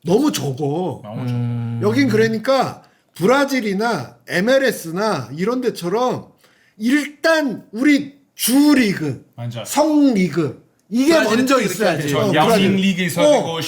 A: 너무 적어.
C: 나오죠.
A: 여긴 그러니까 브라질이나 MLS나 이런 데처럼 일단 우리 주 리그,
C: 맞아.
A: 성 리그 이게
B: 브라질은
A: 먼저
B: 그렇게
A: 있어야
B: 하지.
A: 돼.
C: 야싱
A: 브라질.
C: 리그 있어야 되고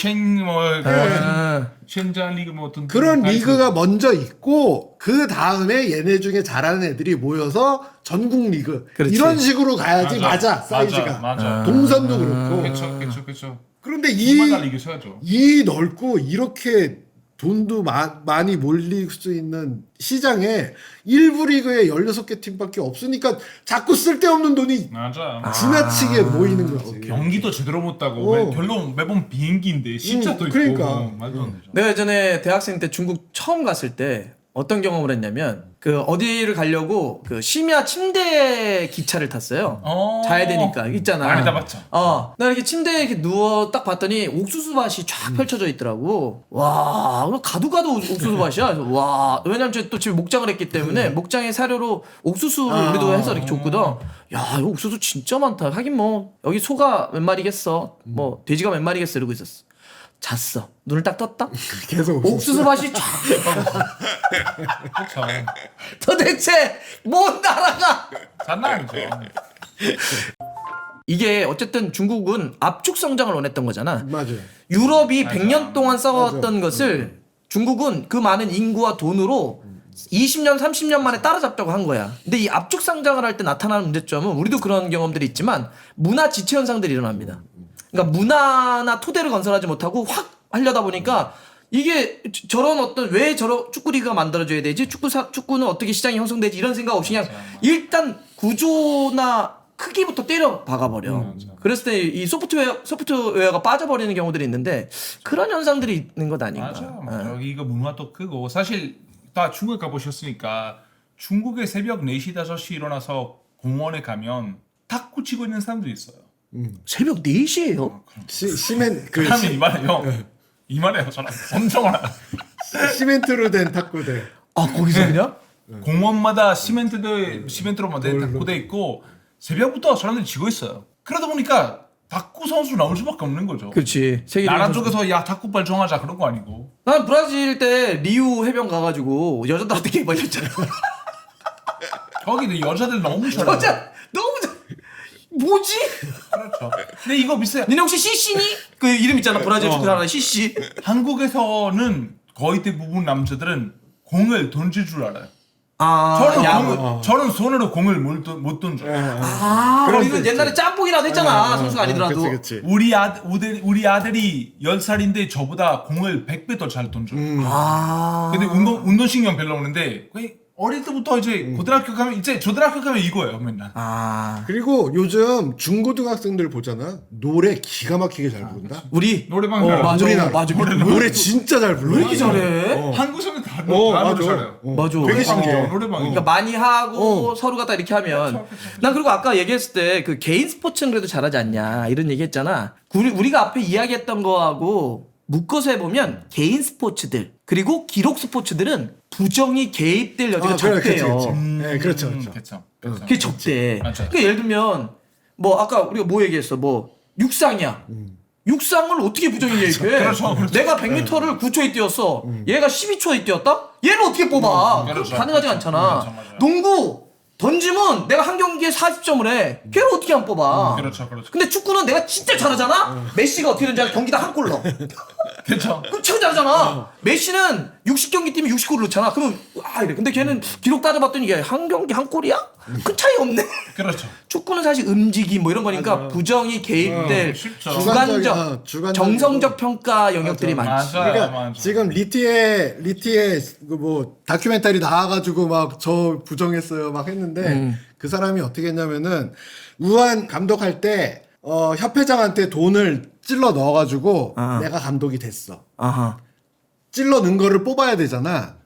B: 아.
C: 셴장 리그 뭐 어떤
A: 그런
C: 다
A: 리그가
C: 있어요.
A: 먼저 있고 그 다음에 얘네 중에 잘하는 애들이 모여서 전국 리그
B: 그렇지.
A: 이런 식으로 가야지 맞아 사이즈가
C: 맞아.
A: 동선도 그렇고
C: 그렇죠.
A: 그런데
C: 이만한 리그 써야죠.
A: 이 넓고 이렇게 돈도 많이 몰릴 수 있는 시장에 일부 리그에 16개 팀밖에 없으니까 자꾸 쓸데없는 돈이
C: 맞아.
A: 지나치게 모이는 거지.
C: 경기도 제대로 못 따고 결론 매번 비행기인데 시차도 있고
A: 그러니까.
C: 말도 안 되죠.
B: 내가 예전에 대학생 때 중국 처음 갔을 때 어떤 경험을 했냐면 그 어디를 가려고 그 심야 침대 기차를 탔어요. 자야 되니까 있잖아.
C: 많이 타봤죠.
B: 나 이렇게 침대에 이렇게 누워 딱 봤더니 옥수수밭이 쫙 펼쳐져 있더라고. 와, 가도 옥수수밭이야. 그래서 와, 왜냐면 저 또 집에 목장을 했기 때문에 목장의 사료로 옥수수를 우리도 해서 이렇게 줬거든. 야, 이거 옥수수 진짜 많다. 하긴 뭐 여기 소가 몇 마리겠어. 뭐 돼지가 몇 마리겠어 이러고 있었어. 잤어. 눈을 딱 떴다.
A: 계속
B: 옥수수밭이 쫙.
C: 그렇죠.
B: 도대체 뭔 나라가?
C: 장난 아니죠.
B: 이게 어쨌든 중국은 압축 성장을 원했던 거잖아.
A: 맞아요.
B: 유럽이
C: 맞아.
B: 100년 동안 싸웠던
A: 맞아.
B: 것을 중국은 그 많은 인구와 돈으로 20년, 30년 만에 따라잡자고 한 거야. 근데 이 압축 성장을 할 때 나타나는 문제점은 우리도 그런 경험들이 있지만 문화 지체 현상들이 일어납니다. 그러니까 문화나 토대를 건설하지 못하고 확 하려다 보니까 이게 저런 어떤 왜 저런 축구리그가 만들어져야 되지? 축구는 어떻게 시장이 형성되지? 이런 생각 없이 그냥 일단 구조나 크기부터 때려 박아버려. 그랬을 때 이 소프트웨어가 빠져버리는 경우들이 있는데 그런 현상들이 있는 것 아닌가.
C: 맞아. 이거 문화도 크고 사실 다 중국 가보셨으니까 중국에 새벽 4시 5시 일어나서 공원에 가면 탁구 치고 있는 사람들이 있어요.
B: 새벽 4시에요?
C: 사람이 이만해요. 이만해요. 저는 엄청 많아요.
A: 시멘트로 된 탁구대.
B: 아 거기서 그냥?
C: 공원마다 시멘트로만 된 탁구대 있고 새벽부터 사람들이 치고 있어요. 그러다 보니까 탁구 선수 나올 수밖에 없는 거죠.
B: 그렇지. 세계
C: 나라 쪽에서 야 탁구발 정하자 그런 거 아니고.
B: 난 브라질 때 리우 해변 가가지고 여자들한테 게임 걸렸잖아.
C: 거기는 여자들 너무 잘해요.
B: 여자 너무 뭐지?
C: 그렇죠. 근데 이거 비슷해요.
B: 니네 혹시 CC니? 그 이름 있잖아 브라질 축구 잘하는 CC.
C: 한국에서는 거의 대부분 남자들은 공을 던질 줄 알아요.
B: 아,
C: 저는 손으로 공을 못 던져요.
B: 우리는 옛날에 짬뽕이라도 했잖아. 선수가 아니더라도.
A: 그치.
C: 우리 아들이 10살인데 저보다 공을 100배 더 잘 던져요. 근데 운동신경 별로 없는데 거의 어릴 때부터 이제 고등학교 가면 이제 초등학교 가면 이거예요 맨날.
A: 그리고 요즘 중고등학생들 보잖아. 노래 기가 막히게 잘 부른다.
B: 우리
C: 노래방
B: 맞아.
A: 우리나라.
B: 맞아.
A: 노래 진짜 잘 불러.
B: 왜 이렇게 잘해?
C: 한국 사람들 다
A: 맞아.
C: 노래 잘해요.
B: 맞아.
A: 되게 신기해.
C: 노래방.
B: 그러니까 많이 하고 서로 갖다 이렇게 하면 난 그리고 아까 얘기했을 때 그 개인 스포츠는 그래도 잘하지 않냐 이런 얘기했잖아. 우리가 앞에 이야기했던 거하고 묶어서 해보면 개인 스포츠들 그리고 기록 스포츠들은 부정이 개입될 여지가 적대요.
A: 네, 그렇죠.
B: 그게 적대.
C: 맞아요.
B: 그러니까 예를 들면 뭐 아까 우리가 뭐 얘기했어? 뭐 육상이야. 육상을 어떻게 부정이 개입해?
C: 그렇죠.
B: 내가 100m를 9초에 뛰었어. 얘가 12초에 뛰었다? 얘를 어떻게 뽑아?
C: 그렇죠.
B: 가능하지 않잖아.
C: 그렇죠, 맞아요.
B: 농구 던지면 내가 한 경기에 40점을 해. 걔를 어떻게 안 뽑아?
C: 그렇죠.
B: 근데 축구는 내가 진짜 잘하잖아? 메시가 어떻게 되는지 알아? 경기당 한 골 넣어.
C: 그렇죠.
B: 그럼 최고 잘하잖아. 메시는 60경기 뛰면 60골 넣잖아. 그러면 이래. 근데 걔는 기록 따져봤더니 이게 한 경기 한 골이야? 큰 차이 없네.
C: 그렇죠.
B: 축구는 사실 움직임 뭐 이런 거니까 부정이 개입될
C: 쉽죠.
B: 주관적,
A: 주관적
B: 정성적 평가 영역들이 많지.
C: 맞아요.
A: 그러니까 지금 리티의 뭐 다큐멘터리 나와가지고 막 저 부정했어요 막 했는데 그 사람이 어떻게 했냐면은 우한 감독할 때 협회장한테 돈을 찔러 넣어가지고 내가 감독이 됐어.
B: 아하.
A: 찔러 넣은 거를 뽑아야 되잖아.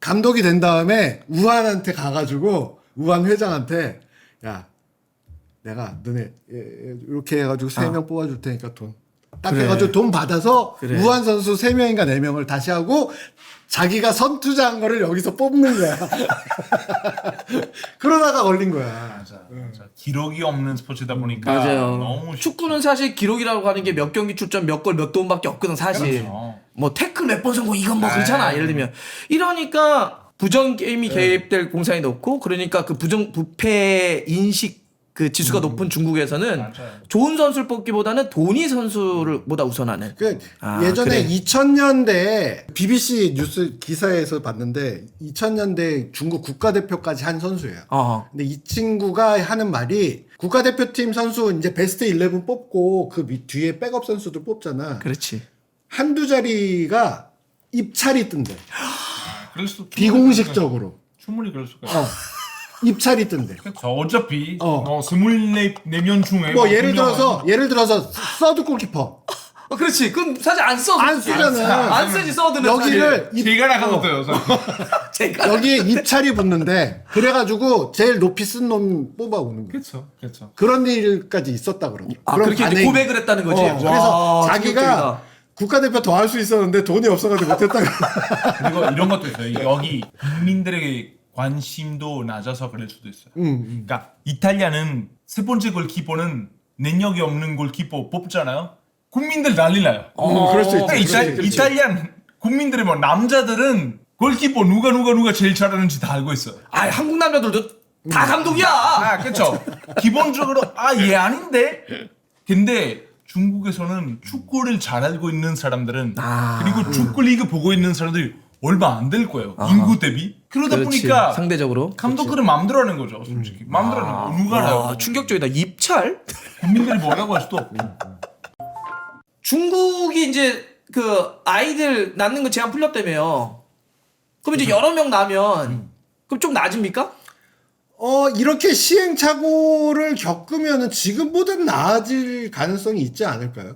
A: 감독이 된 다음에 우한한테 가가지고 우한 회장한테 야 내가 너네 이렇게 해가지고 3명 뽑아줄 테니까 돈. 딱
B: 그래.
A: 해가지고 돈 받아서
B: 그래.
A: 우한 선수 3명인가 4명을 다시 하고 자기가 선투자한 거를 여기서 뽑는 거야. 그러다가 걸린 거야.
C: 맞아. 기록이 없는 스포츠다 보니까
B: 맞아요.
C: 너무 쉽죠.
B: 축구는 사실 기록이라고 하는 게 몇 경기 출전 몇 골 몇 도움밖에 없거든 사실.
C: 그렇죠.
B: 뭐 태클 몇 번 성공 이건 뭐 그렇잖아. 예를 들면 이러니까 부정 게임이 개입될 공산이 높고 그러니까 그 부패 인식 그 지수가 높은 중국에서는
C: 맞아요.
B: 좋은 선수를 뽑기보다는 돈이 선수를 보다 우선하는.
A: 그 예전에
B: 그래.
A: 2000년대 BBC 뉴스 기사에서 봤는데 2000년대 중국 국가대표까지 한 선수예요. 근데 이 친구가 하는 말이 국가대표팀 선수 이제 베스트 11 뽑고 그 뒤에 백업 선수들 뽑잖아.
B: 그렇지.
A: 한두 자리가 입찰이 뜬대.
C: 그럴 수
A: 비공식적으로.
C: 충분히 그럴 수가 있어요.
A: 입찰이 뜬대.
C: 그렇죠. 어차피 24명 중에
A: 뭐
C: 두
A: 예를
C: 명은
A: 들어서 서드 골키퍼.
B: 그렇지. 그럼 사실 안 써.
A: 안 쓰잖아.
B: 안 쓰지 써드는
A: 여기를
C: 제가 나가봤어요.
B: 제가
A: 여기에 입찰이 붙는데 그래가지고 제일 높이 쓴 놈 뽑아오는 거야.
C: 그렇죠.
A: 그런 일까지 있었다 그러더라고. 그런
B: 그렇게 이제
A: 반응이.
B: 고백을 했다는 거지.
A: 그래서
B: 와,
A: 자기가
B: 충격적이다.
A: 국가대표 더 할 수 있었는데 돈이 없어가지고 못했다.
C: 그리고 이런 것도 있어요. 여기 국민들에게 관심도 낮아서 그럴 수도 있어요. 그러니까 이탈리아는 세 번째 골키퍼는 능력이 없는 골키퍼 뽑잖아요. 국민들 난리 나요.
A: 그럴 수 있지.
C: 그러니까 이탈리안 국민들이 뭐 남자들은 골키퍼 누가 제일 잘하는지 다 알고 있어요.
B: 한국 남자들도 다 감독이야.
C: 아, 그렇죠. 기본적으로 얘 아닌데. 근데 중국에서는 축구를 잘 알고 있는 사람들은 그리고 축구 리그 보고 있는 사람들이 얼마 안 될 거예요. 인구 대비. 그러다
B: 그렇지.
C: 보니까
B: 상대적으로
C: 감독들은 마음대로 하는 거죠, 솔직히. 마음대로 하는 거. 누가 알아요?
B: 와, 충격적이다. 입찰?
C: 국민들이 뭐라고 할 수도 없고.
B: 중국이 이제 그 아이들 낳는 거 제한 풀렸다며요. 그럼 이제 여러 명 낳으면 그럼 좀 낮습니까?
A: 이렇게 시행착오를 겪으면은 지금보다는 나아질 가능성이 있지 않을까요?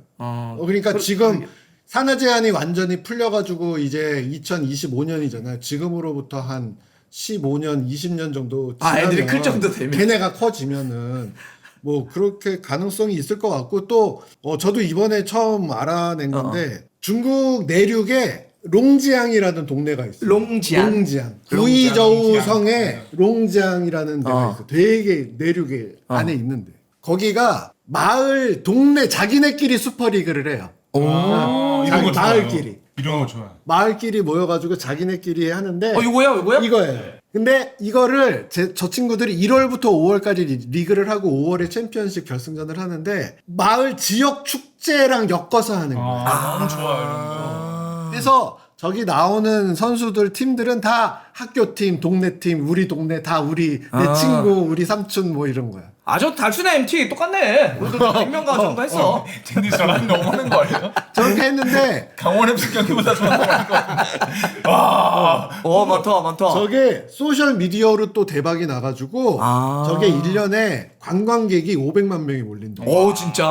A: 그러니까 지금 산하 제한이 완전히 풀려가지고 이제 2025년이잖아요. 지금으로부터 한 15년, 20년 정도 지나면
B: 애들이 클 정도 되면
A: 걔네가 커지면은 뭐 그렇게 가능성이 있을 것 같고 또 저도 이번에 처음 알아낸 건데 중국 내륙에 롱지앙이라는 동네가 있어요.
B: 롱지앙?
A: 구이저우 성에 롱지앙이라는 데가 있어요. 되게 내륙에 안에 있는데 거기가 마을 동네 자기네끼리 슈퍼리그를 해요.
C: 이런 거 좋아요.
A: 마을끼리.
C: 이런 거 좋아요.
A: 마을끼리 모여가지고 자기네끼리 하는데
B: 이거야?
A: 이거예요. 근데 이거를 저 친구들이 1월부터 5월까지 리그를 하고 5월에 챔피언십 결승전을 하는데 마을 지역 축제랑 엮어서 하는 거예요.
C: 너무 좋아요, 이런 거.
A: 그래서 저기 나오는 선수들 팀들은 다 학교 팀, 동네 팀, 우리 동네 다 내 친구, 우리 삼촌 뭐 이런 거야.
B: 저 달순의 MT 똑같네. 우리도 100명 가정도 했어.
C: 젠디 저랑 너무 하는 거예요?
A: 저렇게 했는데
C: 강원 FC 경기보다 저랑 더 많은 거 같은데. 와.
B: 많다.
A: 저게 소셜 미디어로 또 대박이 나가지고 저게 1년에 관광객이 500만 명이 몰린다.
B: 진짜?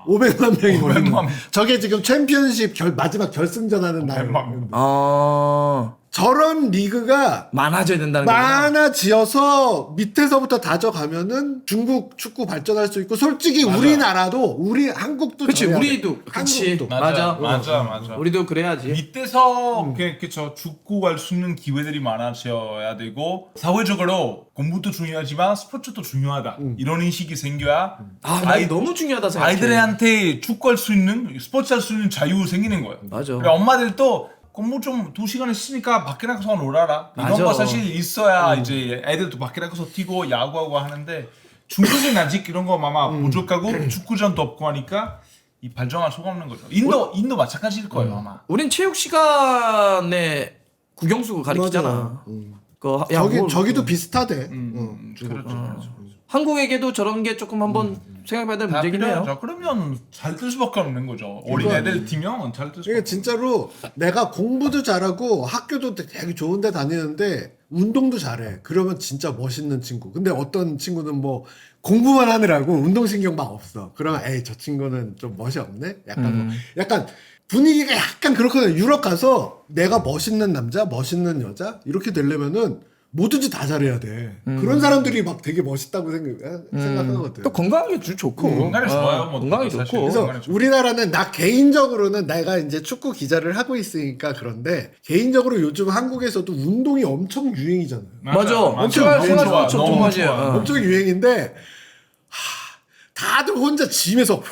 A: 500만 명이
C: 500만
A: 몰린다.
C: 명.
A: 저게 지금 챔피언십 마지막 결승전 하는 날.
C: 500만
A: 저런 리그가
B: 많아져야 된다는 거구나.
A: 많아지어서 밑에서부터 다져가면은 중국 축구 발전할 수 있고 솔직히 우리나라도 한국도
B: 그치,
A: 저래야 돼.
B: 우리도. 그치.
A: 한국도.
C: 맞아.
B: 우리도 그래야지.
C: 밑에서 그쵸 축구 할 수 있는 기회들이 많아져야 되고 사회적으로 공부도 중요하지만 스포츠도 중요하다 이런 인식이 생겨야
B: 나 너무 중요하다 생각해.
C: 아이들한테 축구 할 수 있는 스포츠 할 수 있는 자유 생기는 거예요.
B: 맞아.
C: 그러니까 엄마들도 공부 좀 2시간 했으니까 밖에 나가서 놀아라. 이런
B: 맞아.
C: 거 사실 있어야 이제 애들도 밖에 나가서 뛰고 야구하고 하는데 중국은 아직 이런 거 아마 부족하고 축구장도 없고 하니까 이 발전할 수가 없는 거죠. 인도 마찬가지일 거예요 아마.
B: 우린 체육 시간에 국영수 가르치잖아.
A: 저기도 비슷하대.
C: 그렇죠.
B: 한국에게도 저런 게 조금 한번 생각해봐야 될 문제긴 해요.
C: 그러면 잘 뜰 수밖에 없는 거죠. 어린 애들 팀면 잘 뜰 수밖에.
A: 그러니까 진짜로 내가 공부도 잘하고 학교도 되게 좋은 데 다니는데 운동도 잘해. 그러면 진짜 멋있는 친구. 근데 어떤 친구는 뭐 공부만 하느라고 운동신경 막 없어. 그러면 저 친구는 좀 멋이 없네? 약간 분위기가 약간 그렇거든요. 유럽 가서 내가 멋있는 남자, 멋있는 여자 이렇게 되려면은 뭐든지 다 잘해야 돼. 그런 사람들이 막 되게 멋있다고 생각하거든.
B: 또 건강하게 좋고.
C: 건강에 좋아요. 뭐
B: 건강이
C: 사실.
B: 좋고.
A: 그래서
C: 건강에 좋고.
A: 우리나라는 나 개인적으로는 내가 이제 축구 기자를 하고 있으니까 그런데 개인적으로 요즘 한국에서도 운동이 엄청 유행이잖아요.
B: 맞아.
A: 엄청
B: 생활
A: 좋아.
B: 엄청
C: 너무
B: 좋아하지.
C: 좋아.
A: 엄청 유행인데 다들 혼자 짐에서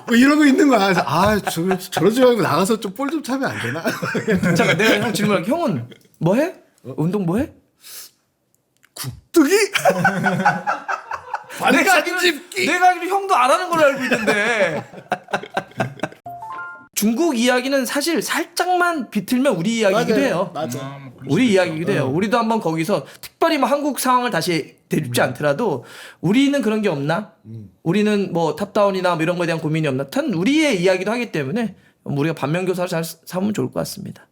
A: 뭐 이러고 있는 거야. 그래서 저러지 말고 나가서 좀 볼 좀 차면 안 되나?
B: 잠깐 내가 형 질문할게. 형은 뭐 해? 운동 뭐 해?
A: 뜨기?
B: 내가 알기로 형도 안 하는 걸로 알고 있는데. 중국 이야기는 사실 살짝만 비틀면 우리 이야기이기도 해요.
A: 맞아.
B: 우리 이야기이기도 해요. 우리도 한번 거기서 특별히 뭐 한국 상황을 다시 대줍지 않더라도 우리는 그런 게 없나? 우리는 뭐 탑다운이나 뭐 이런 거에 대한 고민이 없나? 단 우리의 이야기도 하기 때문에 우리가 반면교사를 잘 삼으면 좋을 것 같습니다.